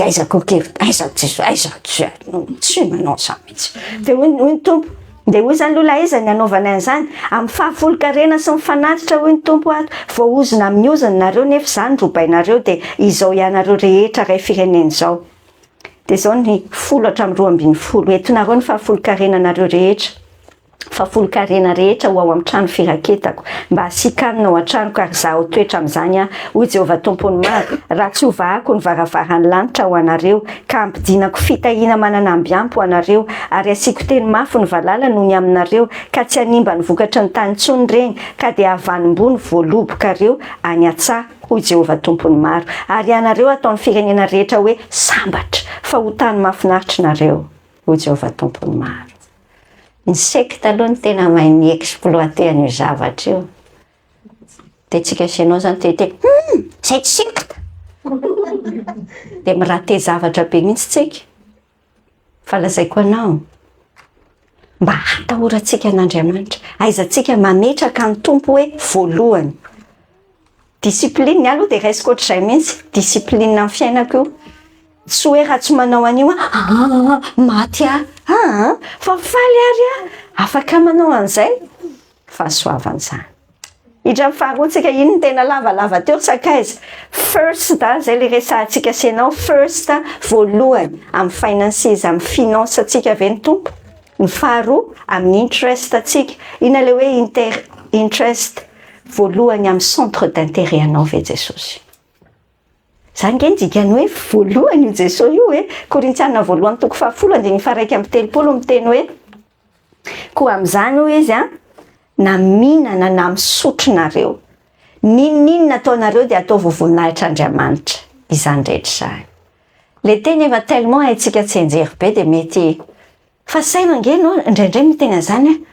tsy manao zany mihitsy. Dia hoy ny tompo. Dia hoy zany lola iza ny anaovana an'izany. Amin'ny fahafolo-karena sy ny fanatitra hoy ny tompo ato. Voaozina amin'ny oziny nareo nefa zany robainareo dia izao ianareo rehetra iray firenena izao. Dia izao ny 10 hatramin'ny 12. Entinareo ny fahafolo-karena nareo rehetra. Fahafolo-karena rehetra ho ao amin'ny trano firaketako. Mba hasikanina ao an-tranoko ary izaho toetra amin'izany hoy Jehovah tompony maro. Raha tsy hovahako ny varavaran'ny lanitra ho anareo ka ampidinako fitahiana mananamby ampy ho anareo ary asiako teny mafy ny valala noho ny aminareo ka tsy hanimba ny vokatry ny tany intsony ireny ka dia havanimbony voalobokareo any an-tsaha hoy Jehovah tompony maro. Ary anareo ataon'ny firenena rehetra hoe sambatra fa ho tany mahafinaritra nareo hoy Jehovah tompony maro. Ny sekta aloha ny tena mahay mi-exploiter an'io zavatra io. Dia tsika asianao zany te zay tsy sekta. Dia mirate zavatra be mihitsy tsika. Fa lazaiko anao. Mba hatahorantsika n'Andriamanitra. Aizantsika mametraka ny tompo hoe voalohany. Discipline aloha dia raisiko ohatr'izay mihitsy. Discipline amin'ny fiainako io. Tsy hoe raha tsy manao an'io maty fa faly ary afaka manao an'izay. Fahasoavan'izany. Hidra faharoantsika ino ny tena lavalava teo sakaiza. First zay le resahantsika senao first voalohany amin'ny finances, amin'ny finance atsika ve ny tompo. Ny faharoa amin'ny interest atsika. Ina le hoe interest voalohany amin'ny centre d'intérêt anao ve Jesosy? Zany nge dikany hoe voalohany io Jesosy io hoe Korintiana voalohany toko 10:1-7 miteny hoe koa amin'izany ho izy na mihinana na misotronareo ninona ataonareo dia atao vovoninahitran'Andriamanitra izany rehetra izany. Le teny efa tellement haitsika tsy enjery be dia mety fa saina nge no indraindray miteny zany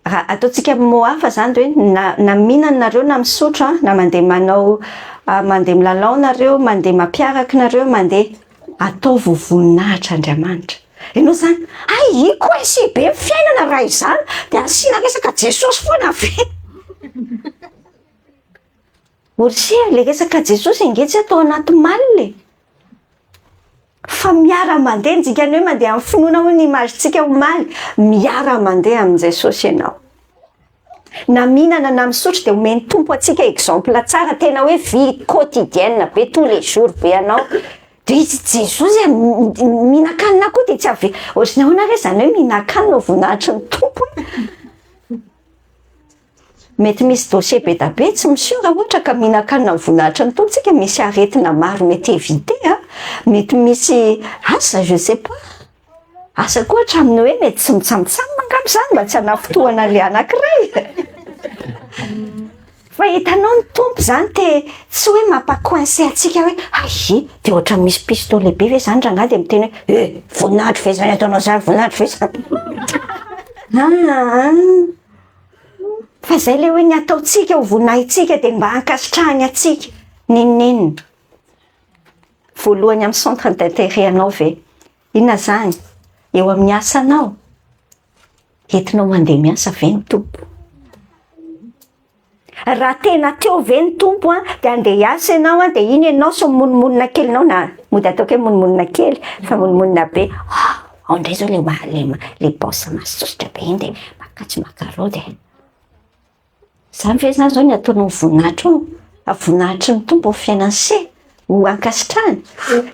raha ataontsika mot hafa zany hoe na mihinana nareo na misotro na mandeha manao mandeha milalao nareo, mandeha mampiaraka nareo, mandeha atao vovoninahitran'Andriamanitra. Ianao zany iko hoe sy be fiainana raha izany dia asiana resaka Jesosy foana ve? Oria le resaka Jesosy nge tsy atao anaty malina fa miara mandeha dikany hoe mandeha amin'ny finoana ho ny imagintsika ho maly miara mandeha amin'ny Jesosy ianao. Na mihinana na misotro dia omeny tompo atsika exemple tsara tena hoe vie quotidienne be tous les jours be anao dia izy Jesosy mihinan-kanina koa dia tsy avy ohatrany ahoana re zany hoe mihinan-kanina voninahitry ny tompo. Mety misy dossier be da be tsy misio raha ohatra ka mihinan-kanina voninahitry ny tompo tsika misy aretina maro mety éviter mety misy asa je sais pas asa koa hatraminy hoe mety tsy mitsamitsamy angamba zany mba tsy hanafotoana le anankiray. Fa hitanao ny tompo zany tsy hoe mampacoincé atsika hoe dia ohatra misy pistolet lehibe ve zany raha ngady miteny hoe voninahitry ve zany ataonao zany voninahitry ve zany. Fa zay le hoe ny ataotsika ho voninahitsika dia mba hankasitrahany atsika ninninona voalohany amin'ny centre d'intérêt anao ve? Inona zany? Eo amin'ny asanao entinao mandeha miasa ve ny tompo? Raha tena teo ve ny tompo dia andeha hiasa ianao dia iny ianao so monimonina kely ianao na mody ataoko hoe monimonina kely fa monimonina be ao indray zao le boss masosotra be iny dia makatsy makarody zany ve zany zao ny ataonao voninahitry ny tompo ny fiainanse ho ankasitrahany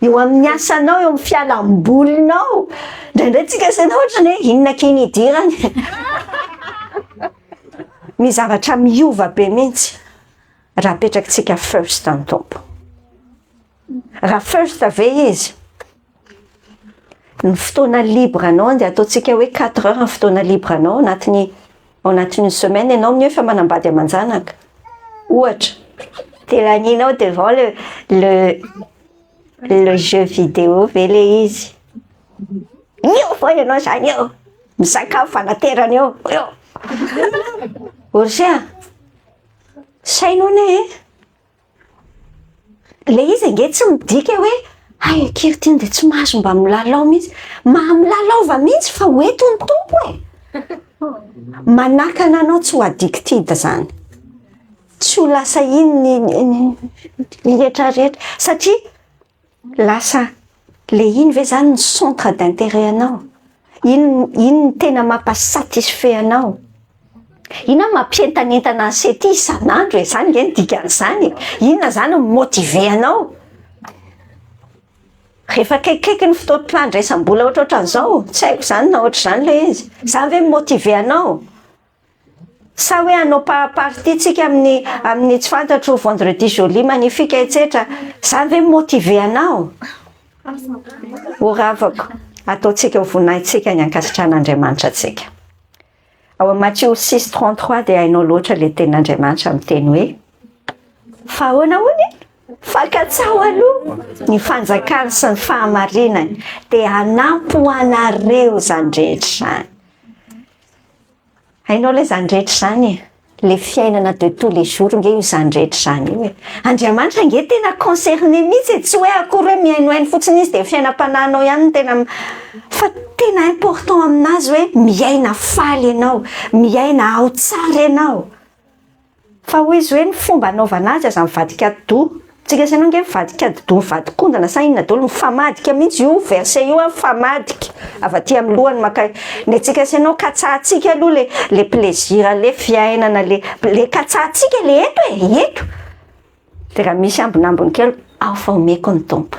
eo amin'ny asanao eo amin'ny fialambolinao indraindray tsika sanao ohatrany hoe inona keny idirany ny zavatra miova be mihitsy raha apetrakintsika first ny tompo. Raha first ve izy ny fotoana libre anao dia ataontsika hoe 4 heures ny fotoana libre anao anatin'ny semaine ianao ny efa manambady aman-janaka ohatra telanina devant le jeu vidéo ve le izy io foa ianao zany eo misakafo fanaterana eo oria sainao ne le izy nge tsy midika hoe ankirtiny dia tsy mahazo mba milalao mihitsy milalao va mihitsy fa hoeto ny tompo manakana anao tsy ho addicted zany tsy ho lasa iny ny rehetrarehetra satria lasa le iny ve zany ny centre d'intérêt anao iny tena mampasatisfait anao ina mampientanentana ansety isan'andro zany nge ny dikan'izany inona zany motive anao rehefa kaikaiky ny fotoam-pandraisam-bola ohatrohatran'izao tsy haiko zany na ohatra zany le izy zany ve motive anao sa hoe anao partie-tsika amin'ny tsy fantatro vendredi joli magnifique etc zany ve motive anao oravako ataontsika ho voninahitsika ny ankasitran'Andriamanitra atsika ao amin'ny Matthieu 6:33 dia hainao loatra le tenin'Andriamanitra miteny hoe fa ahoana hony fakatsaho aloha ny fanjakany sy ny fahamarinany dia hanampy ho anareo zany rehetra zany. Hainao le zany rehetra zany le fiainana de tous les jours nge io zany rehetra zany io Andriamanitra nge tena concerné mihitsy tsy hoe akory hoe mihainohaino fotsiny izy dia fiainam-panahinao ihany tena fa tena important aminazy hoe miaina faly ianao miaina ao tsara ianao fa ho izy hoe ny fomba anaovana azy aza mivadika do tsika sanao nge mivadika do mivadikondana sa inona dolo mifamadika mihitsy io verset io mifamadika avy aty amin'ny lohany maka ny tsika sanao katsahantsika aloha le plaisir le fiainana le katsahantsika le eto dia raha misy ambinambiny kely ao fa omeko ny tompo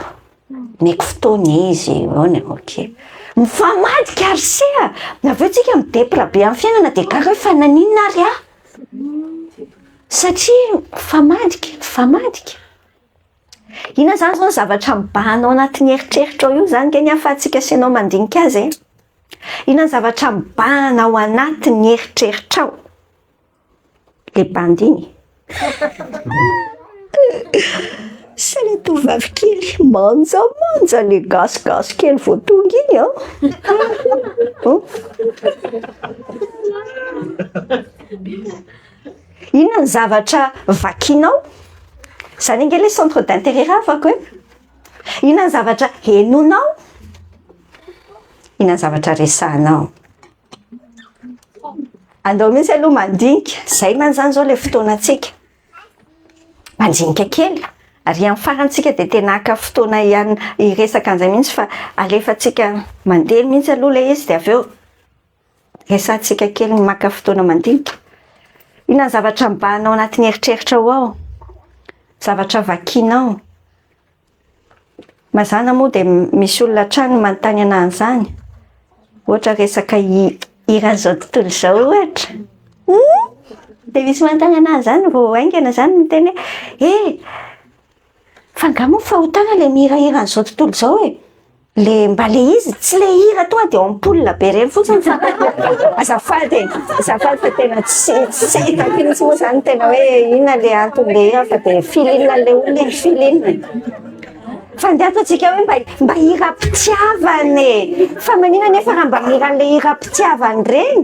meko fotoana izy ok mifamadika ary sea aveo tsika midepla be amin'ny fiainana dia karaha hoe fa naninona ary satria famadika ina zany zao zavatra mibahanao anatin'ny eritreritra ao io zany ke ny ahafahantsika asianao mandinika azy ina zavatra mibahana ao anatin'ny eritreritra ao le bandiny sy le tovavy kely manjamanja le gasigasy kely vao tonga iny inona ny zavatra vakinao zany nge le centre d'intérêt rafako inona ny zavatra henonao inona ny zavatra resahanao andao mihitsy aloha mandinika zay manzany zao le fotoanantsika mandinika kely ary amin'ny farantsika dia tena aka fotoana ihany iresaka an'izay mihitsy fa alefatsika mandely mihitsy aloha le izy dia avy eo resantsika kely maka fotoana mandinika inona ny zavatra mibahanao anatin'ny eritreritra ao zavatra vakinao mazana moa dia misy olona trano manontany an'izany ohatra resaka hira zao tontolo zao ohatra dia misy manontany an'izany vao aingana zany miteny fangamoa fahotana le mihirahira n'izao tontolo zao le mba le izy tsy le hira tonga dia ampoule be reny fotsiny fa azafady fa tena tsy hitako mihitsy moa zany tena hoe inona le anton'le hira fa dia filinina le olona filinina fa ndeha ataontsika hoe mba hira-pitiavany fa manina nefa raha mba miran'le hira-pitiavany reny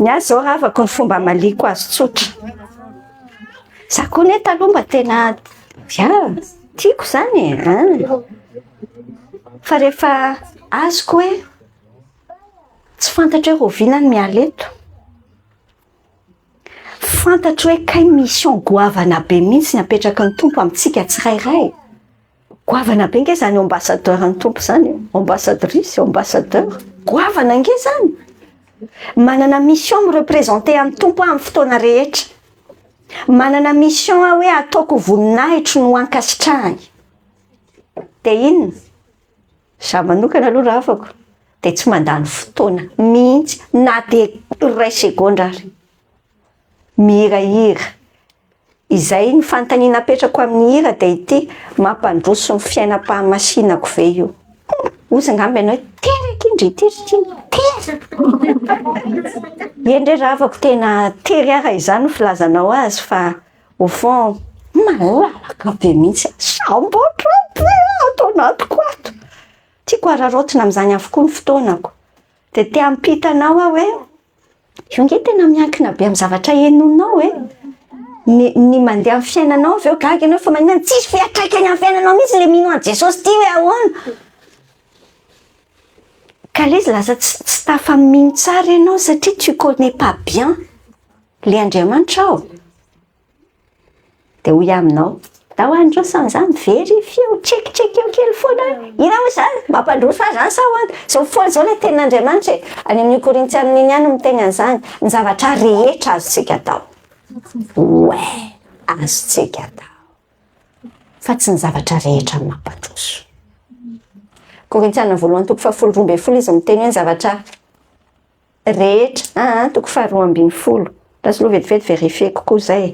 ny azy zao raha afaka ny fomba maliko azy tsotra za koa ne taloha mba tena tiako zany fa rehefa azoko hoe tsy fantatra hoe roviana ny miala eto fantatra hoe kay mission goavana be mihitsy ny apetraka ny tompo amintsika tsirairay goavana be nge zany ambassadeur ny tompo zany ambassadeur goavana nge zany manana mission mirepresente amin'ny tompo amin'ny fotoana rehetra manana mission hoe ataoko voninahitro no ankasitrahany dia inona za manokana aloha raha afako dia tsy mandany fotoana mihitsy na dia ray segondra ary mihirahira izay ny fanontaniana apetrako amin'ny hira dia ity mampandroso ny fiainam-pahamasinako ve io ozy angamba ianao hoe teraka indry teritriny endre raha afako tena tery ara izany filazanao azy fa au fond malalaka be mihitsy sambotra atao anatiko ato tiako ararotina amin'izany avokoa ny fotoanako dia te hampitanao aho hoe io nge tena miankina be amin'ny zavatra henonao ny mandeha amin'ny fiainanao avy eo gaga ianao fa maninana tsisy fiatraikany amin'ny fiainanao mihitsy le mino an Jesosy ty hoe ahoana ka le izy lasa tsy tafamino tsara ianao satria tu connais pas bien le Andriamanitra ao dia hoy aminao da ho androsany zany vérifie tsekitseky eo kely foana ina ho zany mampandroso fa zany sa hoany zao foana zao le tenin'Andriamanitra any amin'ny Korintianina iny ihany miteny an'izany ny zavatra rehetra azontsika atao azontsika atao fa tsy ny zavatra rehetra ny mampandroso Korintianina voalohany toko 12 izy miteny hoe ny zavatra rehetra toko 12 lasy loha vetivety vérifie kokoa zay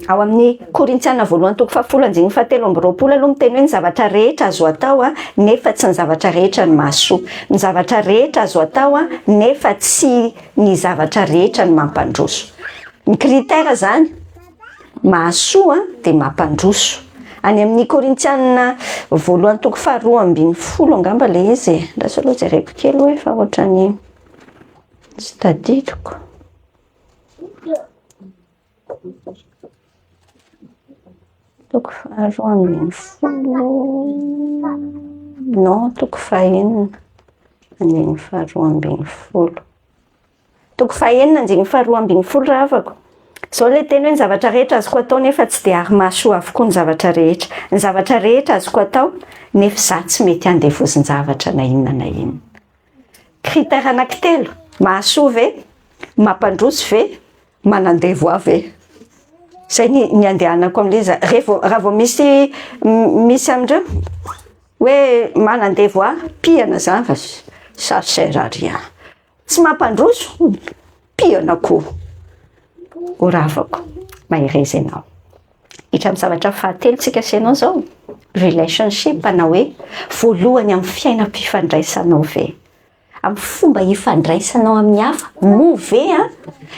ao amin'ny Korintianina voalohany toko 10:17 aloha miteny hoe ny zavatra rehetra azo atao nefa tsy ny zavatra rehetra ny mahasoa ny zavatra rehetra azo atao nefa tsy ny zavatra rehetra ny mampandroso ny critère zany mahasoa dia mampandroso any amin'ny Korintianina voalohany toko 12 angamba le izy lasa aloha jereko kely hoe fa ohatrany tsy tadidiko toko 12 non toko 4 andiny 12 toko 4 andiny 12 raha afako zao le teny hoe ny zavatra rehetra azoko atao nefa tsy dia ary mahasoa avokoa ny zavatra rehetra ny zavatra rehetra azoko atao nefa za tsy mety andevozin-javatra na inona critère anankitelo mahasoa ve mampandroso ve manandevo avy zay ny andehanako amin'le izy raha vao misy amindreo hoe manandevo pihana zany fa ça sert à rien tsy mampandroso piona koa oravako mahery anao hitramin'ny zavatra fahatelo tsika asianao zao relationship na hoe voalohany amin'ny fiainam-pifandraisanao ve amin'ny fomba hifandraisanao amin'ny hafa no ve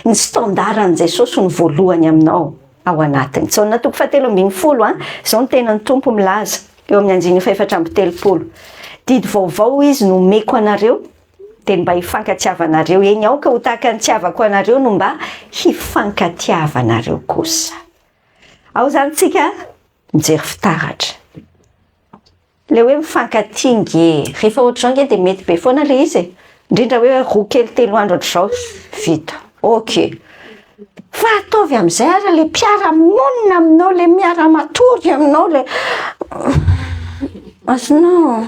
ny standardn' Jesosy ny voalohany aminao ao anatiny Jaona 7:10 zao ny tenany tompo milaza eo amin'ny 9:4 didy vaovao izy no meko anareo dia mba hifankatiavanareo eny ao ka ho tahaka ny tiavako anareo no mba hifankatiavanareo kosa ao zany tsika mijery fitaratra le hoe mifankatingy rehefa ohatr'izao nge dia mety be foana le izy indrindra hoe roa kely 3 andro ohatr'izao vita ok fa ataovy amin'izay ara le mpiara-monina aminao le miara-matory aminao le azonao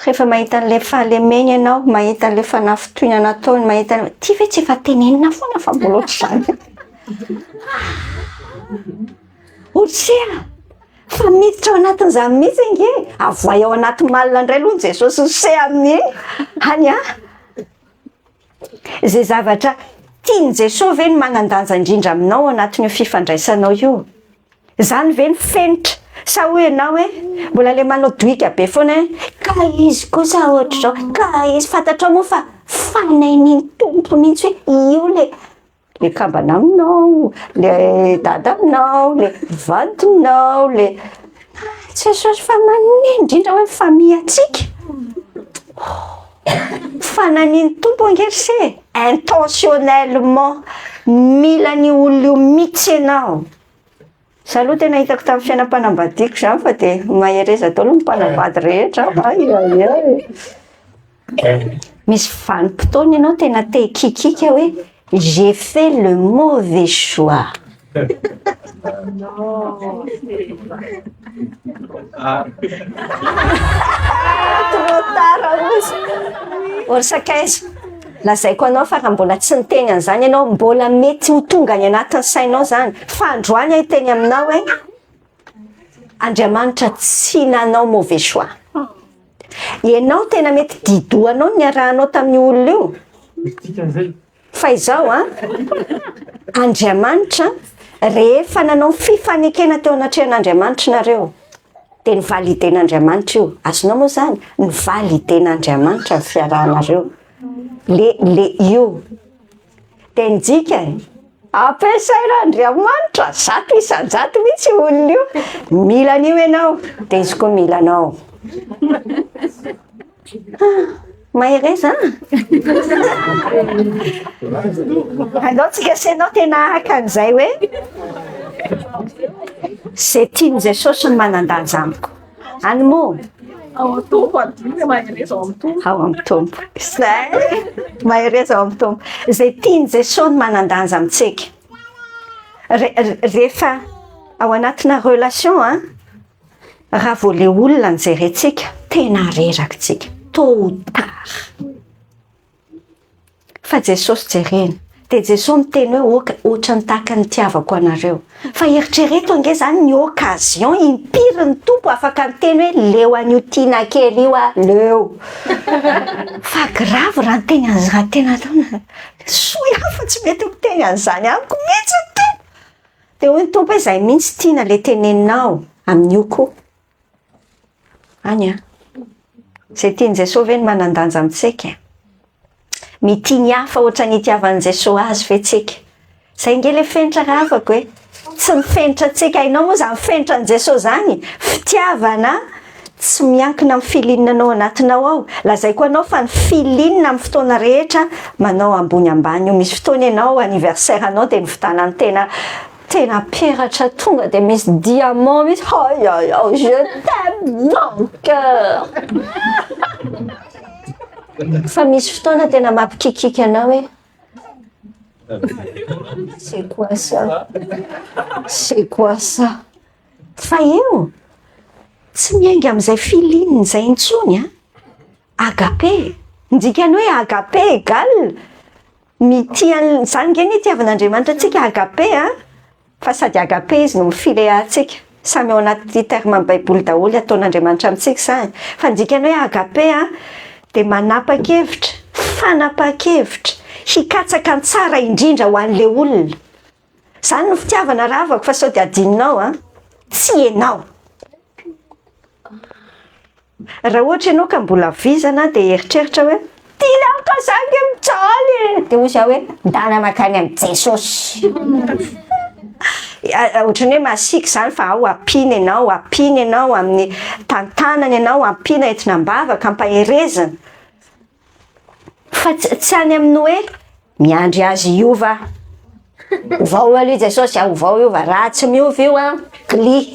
rehefa mahita an'le fahalemeny ianao mahita an'le fanafitoina nataony mahita ty ve tsy efa tenenina foana fa mbola ohatr'izany ohatsia fa miditra ao anatin'izany mihitsy nge avoay ao anaty malina indray aloha ny Jesosy se amin'iny any zay zavatra tiany Jesosy ve ny manan-danja indrindra aminao anatin'io fifandraisanao io zany ve ny fenitra sa hoe ianao hoe mbola le manao doika be foana ka izy kosa ohatr'izao ka izy fantatrao moa fa fanain'ny tompo mihitsy hoe io le kambana aminao le dada aminao le vadinao le Jesosy fa manene indrindra hoe famiatsika fanan'ny tompo angerse intentionnellement mila ny olona io mihitsy ianao saloha tena hitako tamin'ny fiainam-panambadiako zany fa dia mahereza tao aloha mpanambady rehetra misy vanim-potoana ianao tena te kikika hoe j'ai fait le mauvais choix trop tard orsakaiza lazaiko anao fa raha mbola tsy niteny an'izany ianao mbola mety ho tonga any anatin'ny sainao zany fa androany hiteny aminao hoe Andriamanitra tsy nanao mauvais choix ianao tena mety didoanao ny arahanao tamin'ny olona io fa izao Andriamanitra rehefa nanao fifanekena teo anatrehan'Andriamanitra nareo dia nivaliden'Andriamanitra io azonao moa zany nivaliden'Andriamanitra ny fiarahanareo le io dia njika ampiasain'Andriamanitra zato isan-jato mihitsy olona io mila an'io ianao dia izy koa mila anao mahereza andao tsika senao tena haka an'izay hoe zay tiany Jesosy ny manan-danja amiko any moa ao amin'ny tompo mahereza ao amin'ny tompo mahereza ao amin'ny tompo zay tiany Jesosy ny manan-danja amintsika rehefa ao anatina relation raha vao le olona ny jerentsika tena rerakintsika tôt ou tard fa Jesosy jerena dia Jesosy miteny hoe ohatra ny tahaka ny tiavako anareo fa eritrereto ange zany ny occasion impiry ny tompo afaka miteny hoe leo an'io tiana kely io leo fa grave raha nteny raha tena taona soa hafa tsy mety miteny an'izany amiko mihitsy ny tompo dia hoy ny tompo hoe zay mihitsy tiana le teneninao amin'io koa any zay tiany Jesosy ve ny manan-danja amintsika mity ny hafa ohatra ny itiavan'i Jesosy azy ve tsika zay nge le fenitra raha afaka hoe tsy mifenitra tsika hainao moa zany mifenitra ny Jesosy zany fitiavana tsy miankina amin'ny filininanao anatinao ao lazaiko anao fa ny filinina amin'ny fotoana rehetra manao ambony ambany io misy fotoana ianao anniversaire anao dia nivitanany tena peratra tonga dia misy diamant misy je t'aime mon cœur fa misy fotoana tena mampikikika anao hoe c'est quoi ça fa io tsy miainga amin'izay filininy zay intsony agape ndikany hoe agape égal mitiany zany nge ny itiavan'Andriamanitra atsika agape fa sady agape izy no mifile atsika samy ao anaty terme amin'ny baiboly daholo ataon'Andriamanitra amintsika zany fa ndikany hoe agape dia manapa-kevitra, fanapa-kevitra hikatsaka ny tsara indrindra ho an'le olona. Izany no fitiavana ravako fa sao dia adinonao tsy ianao. Raha ohatra ianao ka mbola vizana dia eritreritra hoe tianaka zangy mitsaly, dia hoy hoe ndana makany amin'ny Jesosy. Ohatran'ny hoe masiaka izany fa ao ampina ianao amin'ny tantanany, ianao ampina entina mbavaka ampaherezana. Fa tsy any amin'ny hoe miandry azy iova. Ovao aloha Jesosy, ovao iova, raha tsy miova io gli.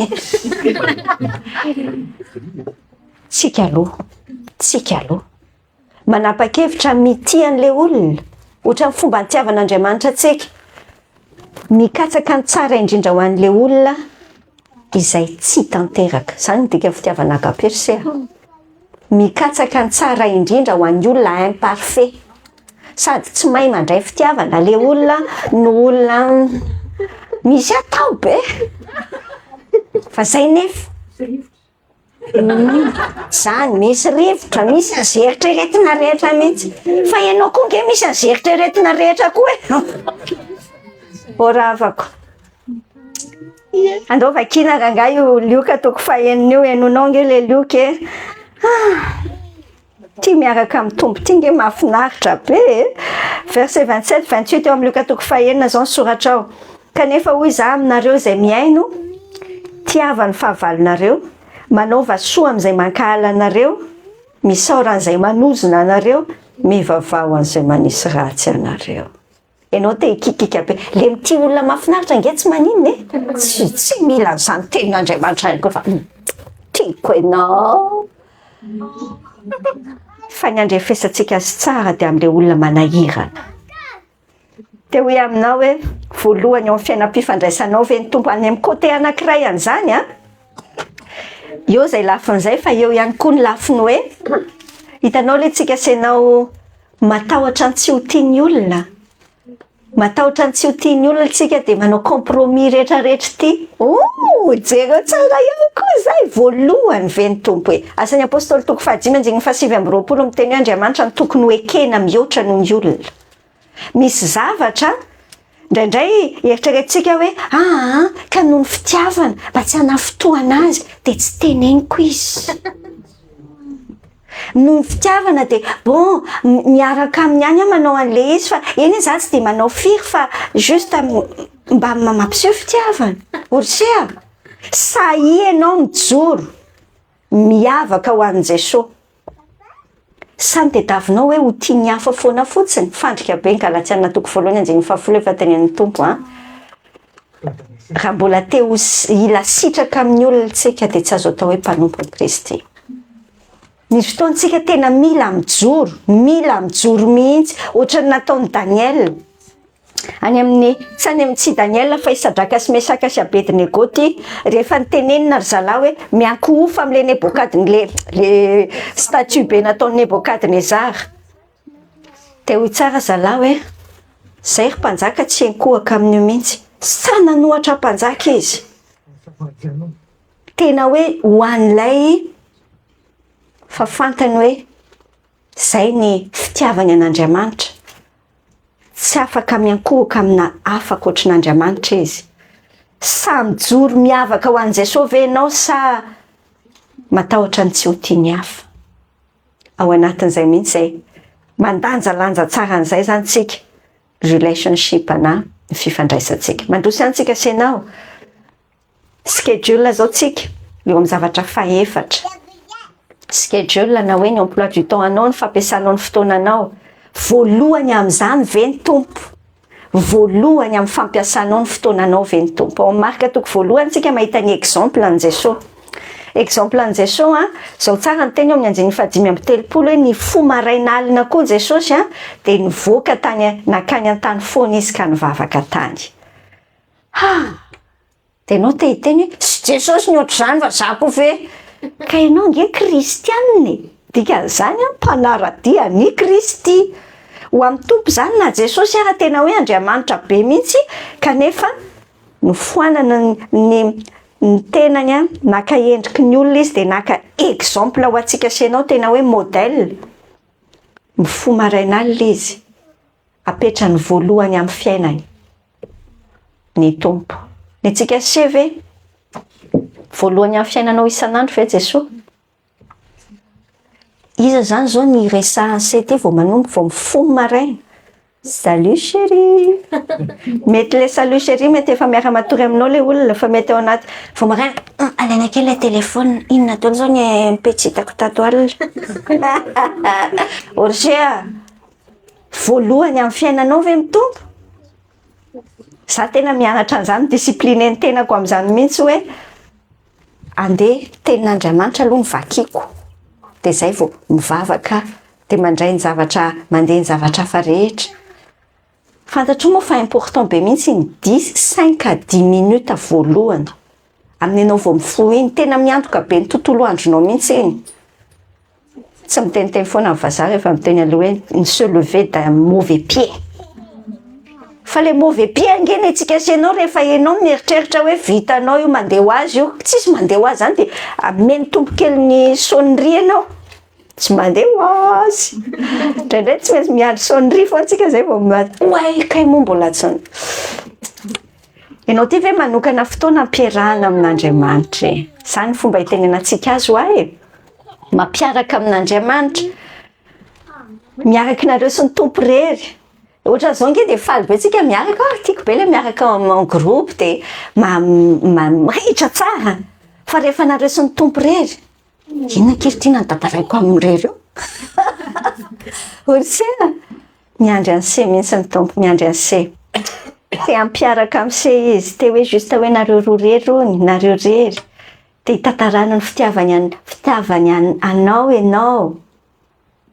Tsika aloha manapa-kevitra mity an'le olona. Ohatra ny fomba nitiavan'Andriamanitra antsika, mikatsaka ny tsara indrindra ho an'le olona izay tsy tanteraka. Izany ny dika fitiavana agapersea. Mikatsaka ny tsara indrindra ho an'ny olona imparfait. Sady tsy mahay mandray fitiavana le olona no olona misy atao be. Fa zay nefa zany misy rivotra, misy an'zeritrretina rehetra mihitsy. Fa ianao koa nge misy an'zeritrretina rehetra koa. Oravako andao vakina rangahy io lioka toko fahenina io, henonao nge le lioka tia miaraka amin'ny tompo tia nge mahafinaritra be. Verset 27-28 eo amin'ny lioka toko fahenina zao ny soratra ao. Kanefa hoy za aminareo izay miaino, tiava ny fahavalonareo, manaova soa amin'izay mankahala anareo, misaora an'izay manozona anareo, mivavao an'izay manisy ratsy anareo. Ianao te hikikika be le mity olona mahafinaritra nge tsy maninona tsy mila an'izany tenin'Andriamanitra ihany koa fa tiako ianao. Fa ny andrefesantsika azy tsara dia amin'ilay olona manahirana. Dia hoy aminao hoe voalohany eo amin'ny fiainam-pifandraisanao ve ny tompo any amin'ny côté anankiray an'izany eo izay lafin'izay fa eo ihany koa ny lafiny hoe hitanao le tsika asianao matahotra ny tsy ho tian'ny olona. Matahotra ny tsy ho tian'ny olona tsika dia manao compromis rehetrarehetra ty. Jereo tsara ihany koa zay voalohany ve ny tompo hoe asan'ny apôstôly toko 5:7-20 miteny hoe Andriamanitra ny tokony ho ekena mihoatra noho ny olona. Misy zavatra indraindray eritreretintsika hoe ka noho ny fitiavana mba tsy hanafotoana azy dia tsy teneniko izy. Noho ny fitiavana dia bon miaraka amin'ny any manao an'le izy fa eny za tsy dia manao firy fa juste mba mampiseho fitiavana. Orsea sahy ianao mijoro miavaka ho an'i Jesosy. Sa ny tediavinao hoe ho tiany hafa foana fotsiny. Fandrika be ny Galatiana toko 1:15 efa tenen'ny tompo. Raha mbola te hila sitraka amin'ny olona tsika dia tsy azo atao hoe mpanompon'i Kristy. Nisy fotoantsika tena mila mijoro mihitsy ohatran'ny nataon'i Daniel. Any amin'ny tsy any amin'ny tsy Daniel fa Sadraka sy Mesaka sy Abednego ty rehefa nitenenina ry zalahy hoe miankohofa amin'le Nebokadnezar, le statue be nataon'i Nebokadnezar. Dia hoy tsara zalahy hoe zay ry mpanjaka tsy ankohaka amin'io mihitsy. Sa nanohatra mpanjaka izy. Tena hoe ho an'ilay fa fantany hoe zay ny fitiavany an'Andriamanitra. Tsy afaka miankohaka amina afaka ohatran'Andriamanitra izy. Sa mijoro miavaka ho an'i Jesosy ve ianao sa matahotra ny tsy ho tiany hafa. Ao anatin'izay mihitsy zay mandanjalanja tsara an'izay zany tsika relationship na ny fifandraisantsika. Mandroso ihany tsika senao schedule zao tsika eo amin'ny zavatra fahefatra. Schedule na hoe ny emploi du temps anao, ny fampiasanao ny fotoananao. Voalohany amin'izany ve ny tompo. Voalohany amin'ny fampiasanao ny fotoananao ve ny tompo. Ao marika toko voalohany tsika mahita ny exemple an'i Jesosy. Exemple an'i Jesosy zao tsara ny teny eo amin'ny 5:30 hoe ny fo maraina alina koa Jesosy dia nivoaka tany nakany an-tany foana izy ka nivavaka tany. Dia ianao te hiteny hoe sy Jesosy ny ohatr'izany fa za koa ve. Ka ianao nge kristianina. Dikan'izany mpanaradia ny Kristy. Ho amin'ny tompo zany na Jesosy ara tena hoe Andriamanitra be mihitsy kanefa nofoanana ny tenany naka endriky ny olona izy dia naka exemple ho antsika senao tena hoe modèle. mifo maraina alina izy, apetrany voalohany amin'ny fiainany ny tompo. Ny antsika se ve voalohany amin'ny fiainanao isan'andro ve Jesosy? Iza zany zao ny resahany se ty vao manomboka vao mifo maraina. Salut chérie. Mety le salut chérie mety efa miara matory aminao le olona fa mety ao anaty vao maraina alaina kely le téléphone, inona tao zao ny mipetsitako tato alina. Orgea voalohany amin'ny fiainanao ve mitombo? Za tena mianatra an'izany, discipline ny tenako amin'izany mihitsy hoe andeha tenin'Andriamanitra aloha ny vakiako, de zay vao mivavaka de mandray ny zavatra, mandeha ny zavatra hafa rehetra. Fantatro moa fa important be mihitsy ny 5 à 10 minutes voalohany amin'ny anao vao mifo iny, tena miantoka be ny tontolo andronao mihitsy iny. Tsy miteniteny foana amin'ny vazaha rehefa miteny aloha hoe se lever d'un mauvais pied. Fa le mauvais pied angeny antsika senao rehefa enao mieritreritra hoe vitanao io mandeha ho azy io, tsisy mandeha ho azy zany de ameny tompo kely ny sonnerie anao, tsy mandeha ho azy. Indraindray tsy maintsy miandry sonnerie foana antsika zay vao oay kay moa mbola tsy. Enao ty ve manokana fotoana ampiarahana amin'Andriamanitra? Zany fomba itenenantsika azy ho ahy. Mampiaraka amin'Andriamanitra, miaraka nareo sy ny tompo rery. Ohatra zao nge de faly be tsika miaraka, tiako be le miaraka en groupe de mahitra tsara. Fa rehefa nareo sy ny tompo rery, inona ankehitriny tantaraiko amin'ny rery io? Orsena miandry an'se mihitsy ny tompo, miandry an'se. Te ampiaraka amin'se izy, te hoe juste hoe nareo roa rery ony, nareo rery. Te hitantarana ny fitiavany anao enao.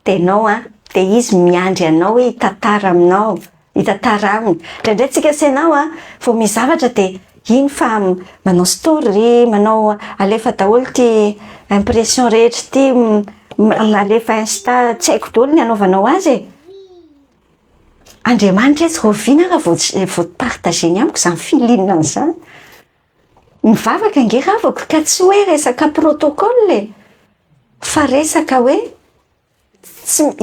De enao de izy miandry anao hoe hitantara aminao, hitantara aminy. Indraindray tsika senao vao mizavatra de iny fa manao story, manao alefa daholo ty impression rehetra ty, alefa Insta, tsy haiko daholo ny anaovanao azy. Andriamanitra tsy roviana raha vao partageny amiko zany filinana zany. Mivavaka nge ravako ka tsy hoe resaka protocole fa resaka hoe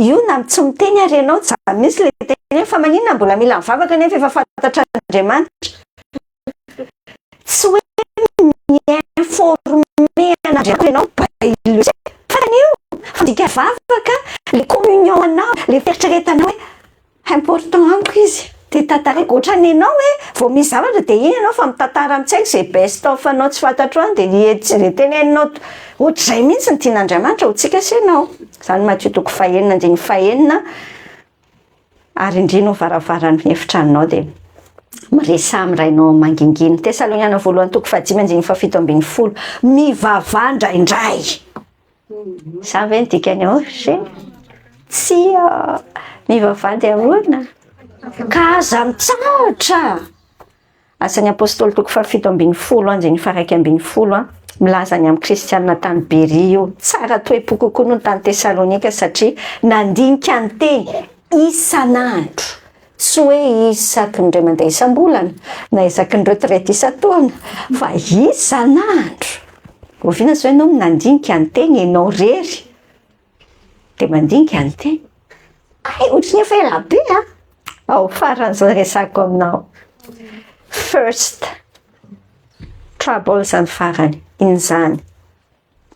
io na tsy miteny ary ianao tsy misy le teny fa maninona mbola mila mivavaka nefa efa fantatra Andriamanitra. Tsy hoe mi-informer an'Andriamanitra ianao bailo fantanio fa dika vavaka le communion anao, le fieritreretanao hoe important amiko izy. De tantarako ohatrany ianao hoe vao misy zavatra de iny ianao fa mitantara amintsaiky zay best of anao tsy fantatro any de tsy teneninao ohatr'izay mihitsy ny tian'Andriamanitra ho tsika senao. Zany Matthieu 5:1 ary indrinao varavarany efitranao de miresaha amin'ny rainao manginginy. Tesaloniana 1:5-7 mivavandra indray. Sa ve ny dikany ao? Tsy mivavandry ahoana? Ka aza mitsahatra. Asan'ny apôstôly 7:1-9 milaza ny amin'ny kristianina tany Beria io. Tsara toe-po kokoa noho ny tany Tesalonika satria nandinika ny teny isan'andro. Tsy hoe isaky ny ray mandeha isam-bolana na isaky ny retraite isan-taona fa isan'andro. Oviana zao ianao nandinika ny teny ianao rery de mandinika ny teny. Ohatrany efa ela be ao faran'izao resako aminao. First trouble zany farany. In'izany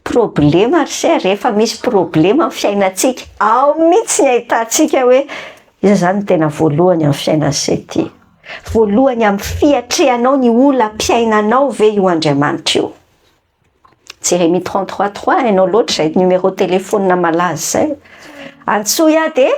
problema ry rehefa misy problema amin'ny fiainantsika ao mihitsy ny ahitantsika hoe iza zany tena voalohany amin'ny fiainantsika. Voalohany amin'ny fiatrehanao ny olam-piainanao ve io Andriamanitra io? Jérémie 33:3 ianao loatra zay numéro téléphone malaza zay. Antsoa de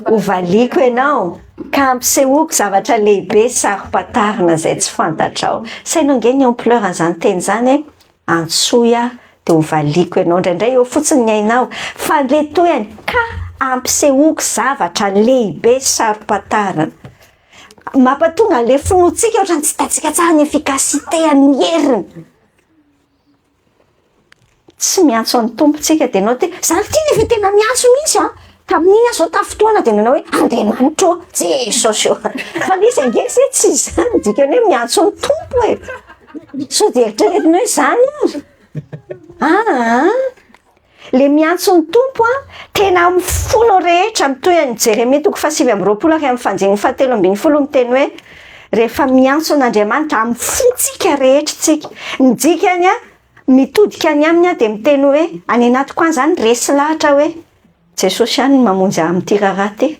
hovaliko ianao ka ampisehoako zavatra lehibe sarom-patarina zay tsy fantatrao. Sainao nge ny ampleur an'izany teny zany antsoa de hovaliko ianao. Indraindray eo fotsiny ny ainao fa le toyany ka ampisehoako zavatra lehibe sarom-patarina. Mampatonga le finoantsika ohatrany tsy hitantsika tsara ny efficacité ny heriny. Tsy miantso amin'ny tompontsika de enao te zany ty nefa tena miantso mihitsy tamin'iny zao tafotoana de nanao hoe Andriamanitra Jesosy io. Fa misy ange se tsy zany dikany hoe miantso amin'ny tompo e. So de eritreretinao hoe zany le miantso ny tompo tena mifono rehetra mitoy any Jeremia 7:20 miteny hoe rehefa miantso an'Andriamanitra mifontsika rehetratsika nijikany mitodika any aminy dia miteny hoe any anatiko any zany resy lahatra hoe Jesosy ihany mamonjy amin'ity raharaha ty.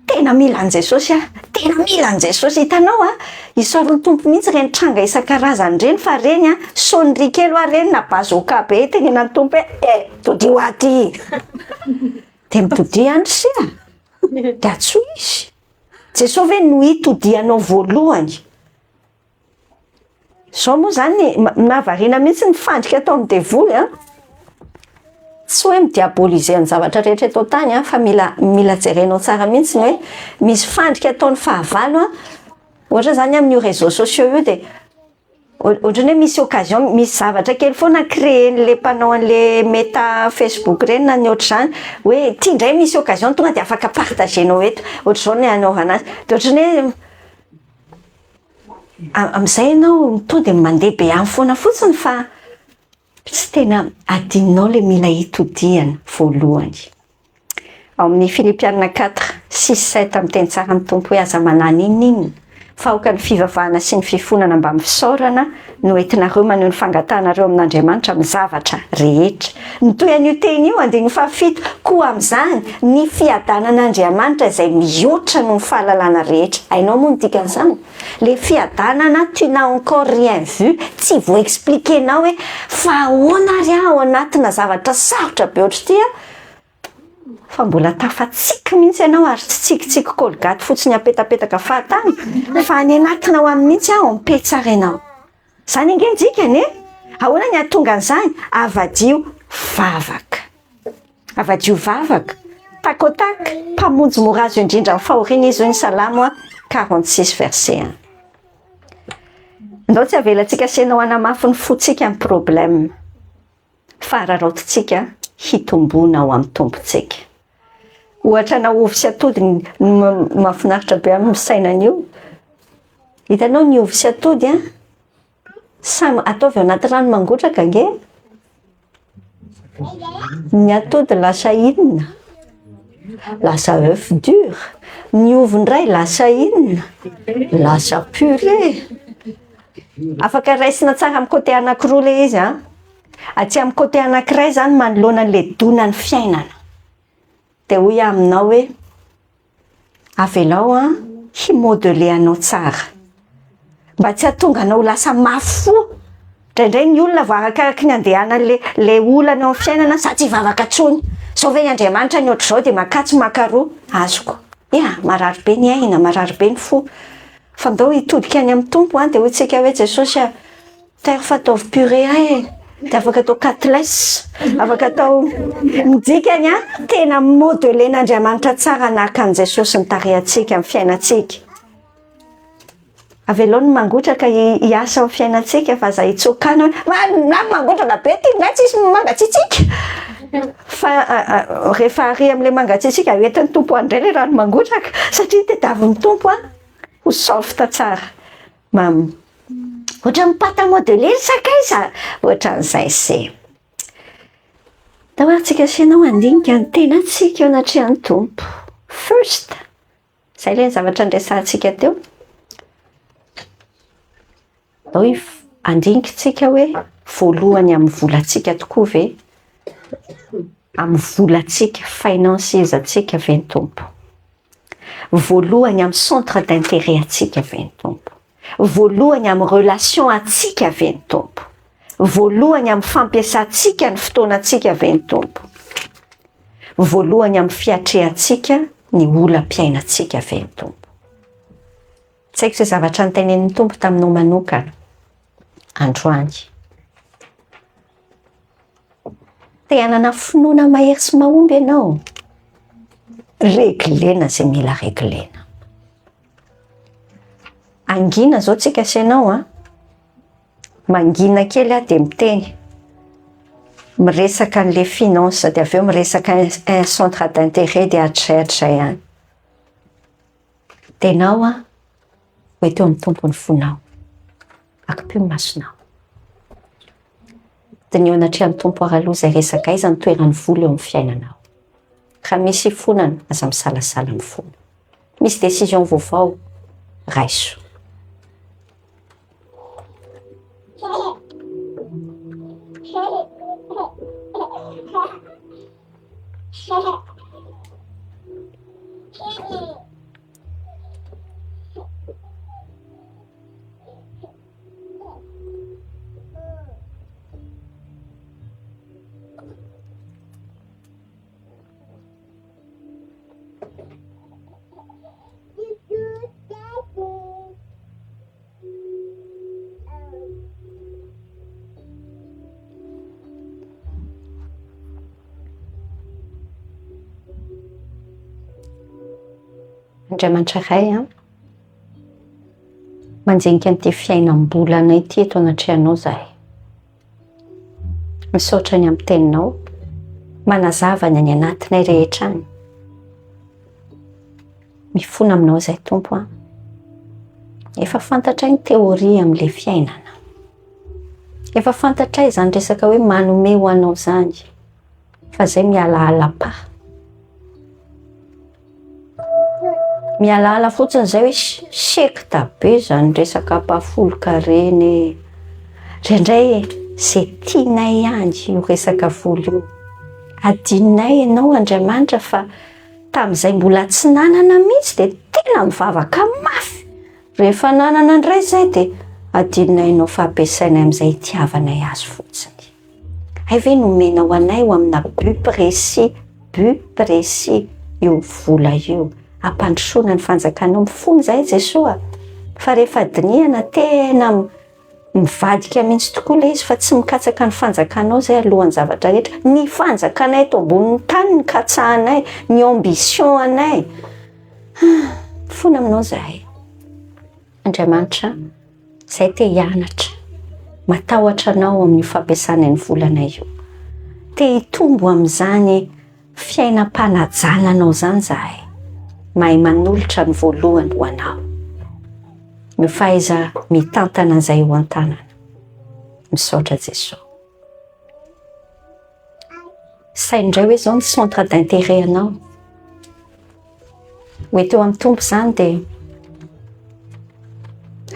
Tena mila an Jesosy tena mila an Jesosy. Hitanao isaron'ny tompo mihitsy reny tranga isan-karazany reny fa reny sonry kely reny na bazoka be teny na tompo hoe todio aty dia mitodia andry sia dia atso izy Jesosy hoe no hitodianao voalohany. Zao moa zany nahavariana mihitsy ny fandrika atao amin'ny devoly tsy hoe midiabolize ny zavatra rehetra eto tany fa mila jerenao tsara mihitsy hoe misy fandrika ataon'ny fahavalo ohatra zany amin'ny réseaux sociaux io dia ohatrany hoe misy occasion misy zavatra kely foana créen'le mpanao an'le meta Facebook reny na ny ohatr'izany hoe tia indray misy occasion tonga dia afaka partagenao eto ohatr'izao ny anaovana azy dia ohatrany hoe amin'izay ianao mito dia mandeha be amin'ny foana fotsiny fa tsy tena adininao le mila hitodiana voalohany. Ao amin'ny Filipianina 4:6-7 amin'ny teny tsara ny tompo hoe aza manana inona faoka ny fivavahana sy ny fifonana mba misaorana no entinareo maneho ny fangatanareo amin'Andriamanitra amin'ny zavatra rehetra. Nitoy an'io teny io 7 koa amin'izany ny fiadanan'Andriamanitra izay mihoatra noho ny fahalalana rehetra. Hainao moa ny dikan'izany le fiadanana tu n'as encore rien vu tsy voaexpliquenao hoe fa ahoana ary ao anatina zavatra sarotra be ohatry ity fa mbola tafatsika mihitsy ianao ary tsy tsikitsiky kolgaty fotsiny apetapetaka fahatany fa any anatina ao amin'ny mihitsy mipetsara ianao. Zany ingenjikany ahoana ny ahatonga an'izany avadio vavaka takotaka mpamonjy mora azo indrindra amin'ny fahoriana izy ho ny Salamo 46:1. Ndao tsy avelantsika senao hanamafy ny fotsika amin'ny problème fa raraotintsika hitombona ao amin'ny tompontsika. Ohatra na ovy sy atody mahafinaritra be amin'ny sainan'io. Hitanao ny ovy sy atody samy ataovy ao anaty rano mangotraka nge ny atody lasa inona lasa œuf dur, ny ovy ndray lasa inona lasa purée. Afaka raisina tsara amin'ny côté anankiroa le izy aty amin'ny côté anankiray zany manoloana an'le donan'ny fiainana dia hoy aminao hoe avelao himodeler anao tsara mba tsy hahatonga anao lasa mafy fo. Indraindray ny olona vao arakaraky ny andehana le olana ao amin'ny fiainana sa tsy vavaka tsony sao ve ny Andriamanitra ny ohatr'izao dia makatsy makaroa azoko marary be ny aina marary be ny fo fa ndao hitodika any amin'ny tompo dia hoy tsika hoe Jesosy tero fataovy purée dia afaka atao katlesse afaka atao midikany tena modelen'Andriamanitra tsara nahaka an Jesosy nitarehantsika amin'ny fiainantsika. Avelao ny mangotraka hiasa amin'ny fiainantsika fa za hitsokana na mangotraka be ty na tsisy mangatsitsika fa rehefa ary amin'ilay mangatsitsika entin'ny tompo andray le rano mangotraka satria tediavin'ny tompo ho soft tsara ohatra mipata modeler sakaiza ohatran'izay se. Da hoarintsika senao andinika ny tenantsika eo anatrehan'ny tompo first izay le ny zavatra ndraisantsika teo. Da hoe andinikintsika hoe voalohany amin'ny volantsika tokoa ve amin'ny volantsika financezatsika ve ny tompo voalohany amin'ny centre d'intérêt atsika ve ny tompo voalohany amin'ny relation atsika ve ny tompo voalohany amin'ny fampiasantsika ny fotoanatsika ve ny tompo voalohany amin'ny fiatrehantsika ny olam-piainatsika ve ny tompo. Tsy haiko izay zavatra nitenen'ny tompo taminao manokana androany te hanana finoana mahery sy mahomby ianao reglena izay mila reglena. Angina zao tsika senao mangina kely dia miteny miresaka an'le finance dia avy eo miresaka un centre d'intérêt dia atraitray ihany tenao hoe teo amin'ny tompony fonao akapio masonao dinio anatrehan'ny tompo araloha izay resaka aiza ny toeran'ny vola eo amin'ny fiainanao. Raha misy fonana, aza misalasala amin'ny fona. Misy décision vaovao, raiso. Andriamanitra iray manjinika an'ity fiainam-bolana ity eto anatrehanao zahay. Misaotra ny amin'ny teninao, manazava ny any anatinay rehetra any. Mifona aminao izay tompo. Efa fantatray ny teoria amin'ilay fiainana. Efa fantatray izany resaka hoe manome ho anao izany. Fa izay mialaala-pa. Mialaala fotsiny izay hoe sekta be izany resaka mpafoloka reny. Indray izay tianay ihany io resaka vola io. Adinay ianao Andriamanitra fa tamin'izay mbola tsy nanana mihitsy dia tena mivavaka mafy. Rehefa nanana indray izay dia adinay ianao fa ampiasainay amin'izay itiavanay azy fotsiny. Hay ve nomenao anay ho amina but précis io vola io. Ampandrosoana ny fanjakanao mifony izay Jesosy. Fa rehefa dinihana tena mivadika mihitsy tokoa ilay izy fa tsy mikatsaka ny fanjakanao izay alohan'ny zavatra rehetra. Ny fanjakanay eto ambonin'ny tany ny katsahanay, ny ambition anay. Mifona aminao izahay. Andriamanitra, izay te hianatra, matahotra anao amin'ny fampiasana ny volanay io. Te hitombo amin'izany fiainam-panajana izany izahay. Mahay manolotra ny voalohany ho anao. Mifaiza mitantana an'izay ho an-tanana. Misaotra Jesosy. Saindray hoe izao ny centre d'intérêt anao. Hoe teo amin'ny tompo izany dia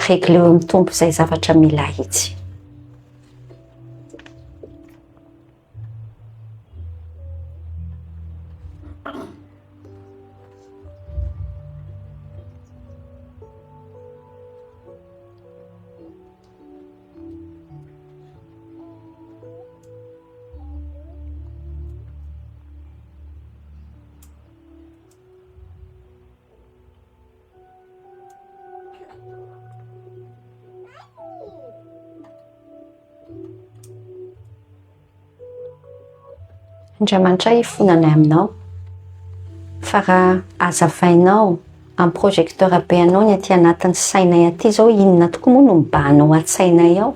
regleo amin'ny tompo izay zavatra mila hitsy. Andriamanitra hifonanay aminao. Fa raha azavainao amin'ny projecteur be anao ny aty anatin'ny sainay aty izao inona tokoa moa no mibahanao an-tsainay ao.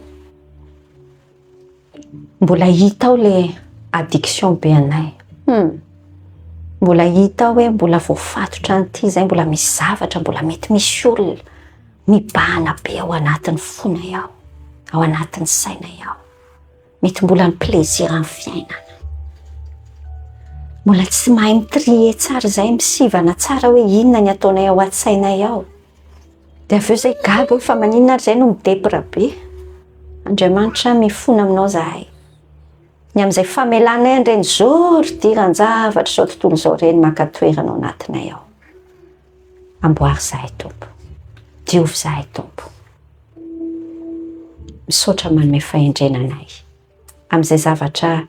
Mbola hita ao le addiction be anay. Mbola hita ao hoe mbola voafatotra an'ity izay mbola misy zavatra, mbola mety misy olona mibahana be ao anatin'ny fonay ao, ao anatin'ny sainay ao. Mety mbola ny plaisir amin'ny fiainana. Mbola tsy mahay mitrie tsara izay misivana tsara hoe inona ny ataonay ao an-tsainay ao. Dia avy eo izay gaga hoe fa maninona izay no midebra be. Andriamanitra mifona aminao izahay. Ny amin'izay famelanay indreny zory diran-javatra izao tontolo izao ireny maka toerana ao anatinay ao. Amboary izahay tompo. Diovy izahay tompo. Misaotra manome fahendrenanay amin'izay zavatra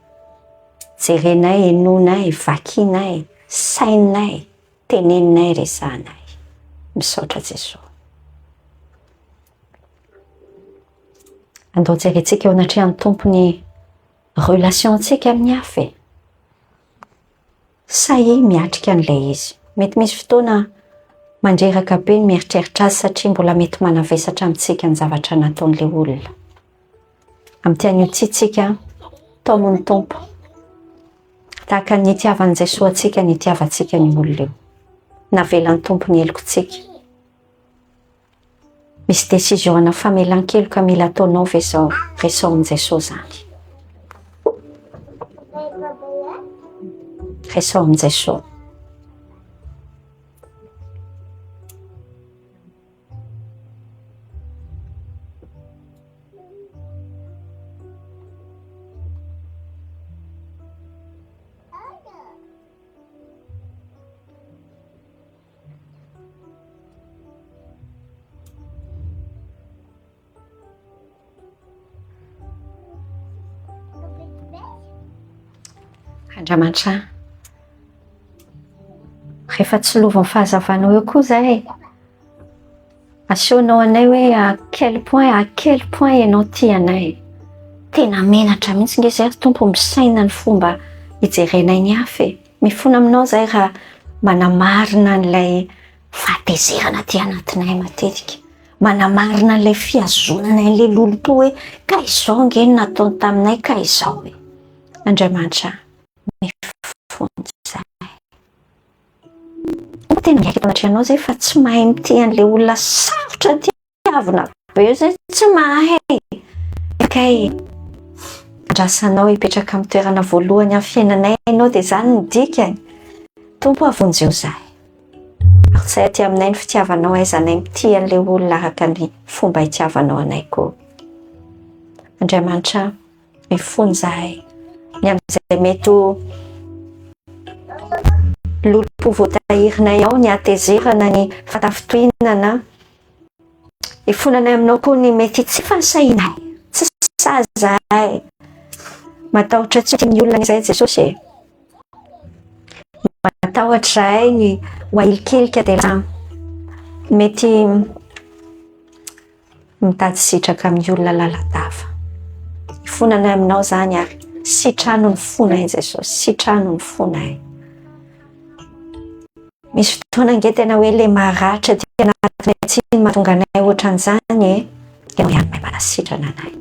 jerenay, enonay, vakinay, sainay, teneninay, resahanay. Misaotra Jesosy. Andao jerentsika eo anatrehan'ny tompony relationtsika amin'ny hafa. Sahy miatrika an'ilay izy. Mety misy fotoana mandreraka be ny mieritreritra azy satria mbola mety manavesatra amintsika ny zavatra nataon'ilay olona. Amin'ity anio tsitsika taon'ny tompo. Tahaka ny itiavan'i Jesosy antsika ny itiavantsika ny olona eo. Navelan'ny tompo ny helokontsika. Misy décision famelan-keloka mila ataonao ve izao resaon'i Jesosy izany. Resao amin'izay so. Andriamanitra, rehefa tsy lova ny fahazavanao eo koa zay, asehonao anay hoe à quel point ianao tia anay. Tena menatra mihitsy nge zay Tompo misaina ny fomba hijerenay ny hafa. Mifona aminao zay raha manamarina an'ilay fahatezerana aty anatinay matetika. Manamarina an'ilay fiazonanay an'ilay lolo-po hoe ka izao nge nataony taminay, ka izao hoe. Andriamanitra, mifony zay. Tena miaiky eto anatrianao zay fa tsy mahay mity an'ilay olona sarotra tiavina. Eo zay tsy mahay. Kay andrasanao hipetraka amin'ny toerana voalohany amin'ny fiainanay ianao dia izany ny dikany. Tompo avonjeo zahay. Arsay aty aminay ny fitiavanao aizanay mity an'ilay olona araka ny fomba hitiavanao anay koa. Andriamanitra, mifony zahay. Ny amin'izay mety ho lolo-po voatahirinay ao, ny hatezerana, ny fatafitohinana. Ifonanay aminao koa ny mety tsy fansainay, tsy sazahay. Matahotra tsy ny olona izay Jesosy. Matahotra zahay ny hoahilikilika dia mety mitady sitraka amin'ny olona laladava. Ifonanay aminao zany ary sitrano ny fonay Jesosy, sitrano ny fonay. Misy fotoana nge tena hoe le maratra tena anatinay mahatonga anay ohatran'izany dia ihany mahay manasitrana anay.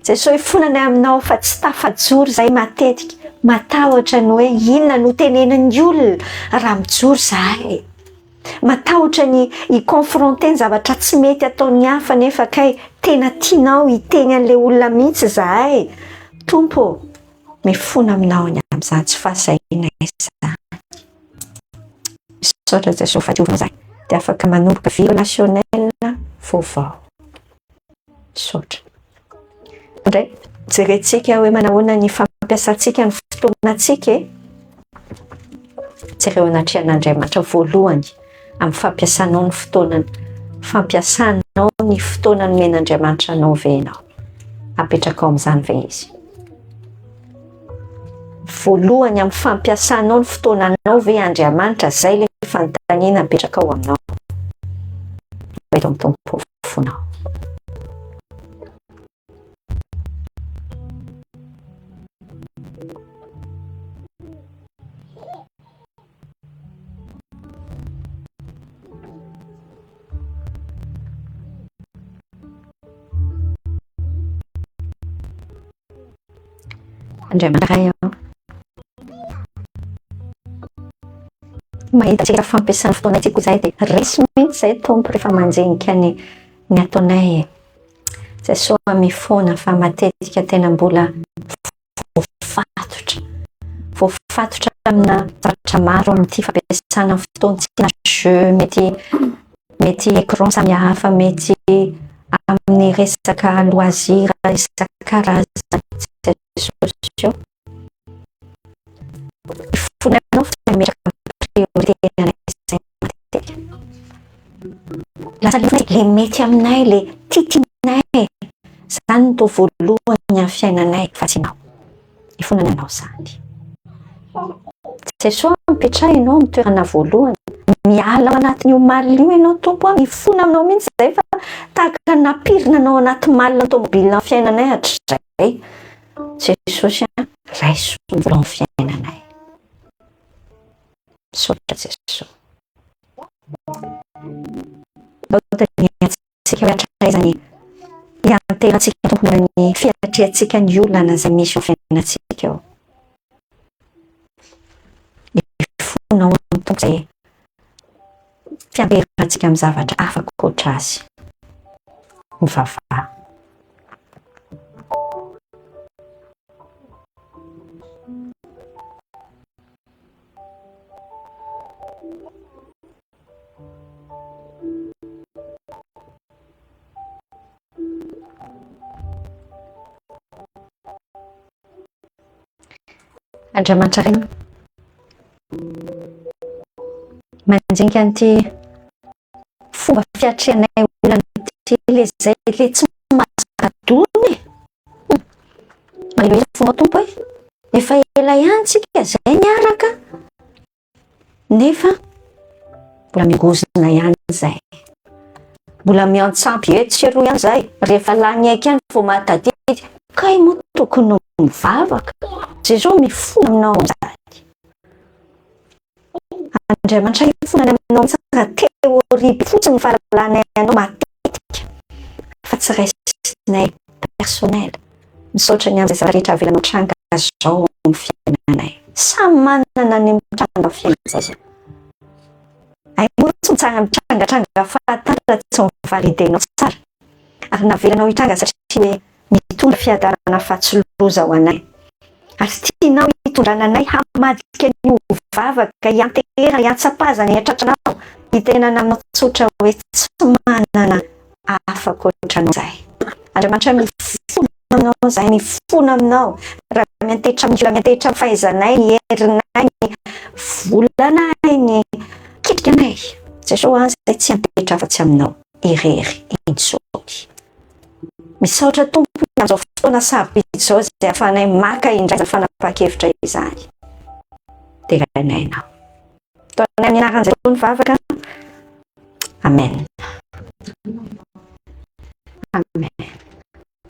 Jesosy, ifonanay aminao fa tsy tafajoro zahay matetika. Matahotra ny hoe inona no tenenan'ny olona raha mijoro zahay. Matahotra ny i-confronter ny zavatra tsy mety ataon'ny hafa nefa kay tena tianao hiteny an'ilay olona mihitsy zahay. Tompo, mifona aminao ny amin'izany tsy fahasahinay izany. Misaotra Jesosy fa diovina zahay dia afaka manomboka vie relationnel vaovao. Misaotra. Indray, jerentsika hoe manahoana ny fampiasantsika ny fotoanantsika. Jereo anatrian'Andriamanitra voalohany amin'ny fampiasanao ny fotoanany. Fampiasanao ny fotoanany men'Andriamanitra anao ve ianao. Apetraka ao amin'izany ve izy. Voalohany amin'ny fampiasanao ny fotoananao ve Andriamanitra, zay le fanontaniana apetraka ao aminao. Eto amin'ny Tompo fonao. Andriamanitra io mahita tsika fampiasana fotoanantsika zay dia resy mihitsy zay Tompo rehefa manjenika ny ataonay. Jesosy mifona fa matetika tena mbola voafatotra amina zavatra maro amin'ity fampiasana fotoantsika. Jeu mety écran samihafa, mety amin'ny resaka loisir, isan-karazany. Jesosy ifonanao fa metraka priorité anay izay matetika. Lasa le mety aminay, le titinay, zany no toa voalohany amin'ny fiainanay fa tsy nao. Ifonana anao zany. Jesosy mipetrahanao amin'ny toerana voalohany. Miala anatin'io malina io ianao Tompo, mifona aminao mihitsy zay fa tahaka napirina anao anaty malina tômôbilina fiainanay hatrizay. Jesosy raiso ny vola ny fiainanay. Misaotra Jesosy. Tsika hoe hatraizany hianterantsika Tompo ny fiatrehantsika ny olana zay misy eo fiainantsika eo. Ifonao amin'ny Tompo zay fiamperantsika amin'ny zavatra afaka koatra azy. Mivavaha. Andriamanitra ray manjinika an'ity fomba fiatrehanay olana ty le zay le tsy mahazo-kadony aleluia fomba tompo efa ela ihany tsika zay niaraka nefa mbola mingozona ihany zay, mbola miantsampy eto sy eroa ihany zay, rehefa lany aiky ihany vao mahatadidy kay moa tokony mivavaka Jesosy mifona aminao zay. Andriamanitra mifonany aminao mitsanga teoria fotsiny ny fahalalana anao matetika fa tsy raisinay personnel misaotra ny am'izay rehetra avelanao tranga zao amin'ny fiainanay, samy manana ny mitranga fiainana ay moa tsy mitsanga mitrangatranga fahatara tsy mivalidenao tsara ary navelanao hitranga satria hoe mitondra fiadarana fahatsiloza ho anay ary tianao hitondrana anay hamadika ny ovavaka hiantehera hiantsapazana hiatratranao hitenana aminao tsotra hoe tsy manana afaka ohatranao zay. Andriamanitra mifona aminao zay, mifona aminao raha miantehitra amin'ny miantehitra amin'ny fahaizanay, ny herinay, ny volanay, ny ketrikanay Jesosy any zay tsy antehitra afa-tsy aminao irery injoky. Misaotra tompo amin'izao fotoana sarobidy zao zay ahafahanay maka indray fanapahan-kevitra izany dia rainainao taonay amin'ny anaran'izay ny vavaka. Amen. Amen.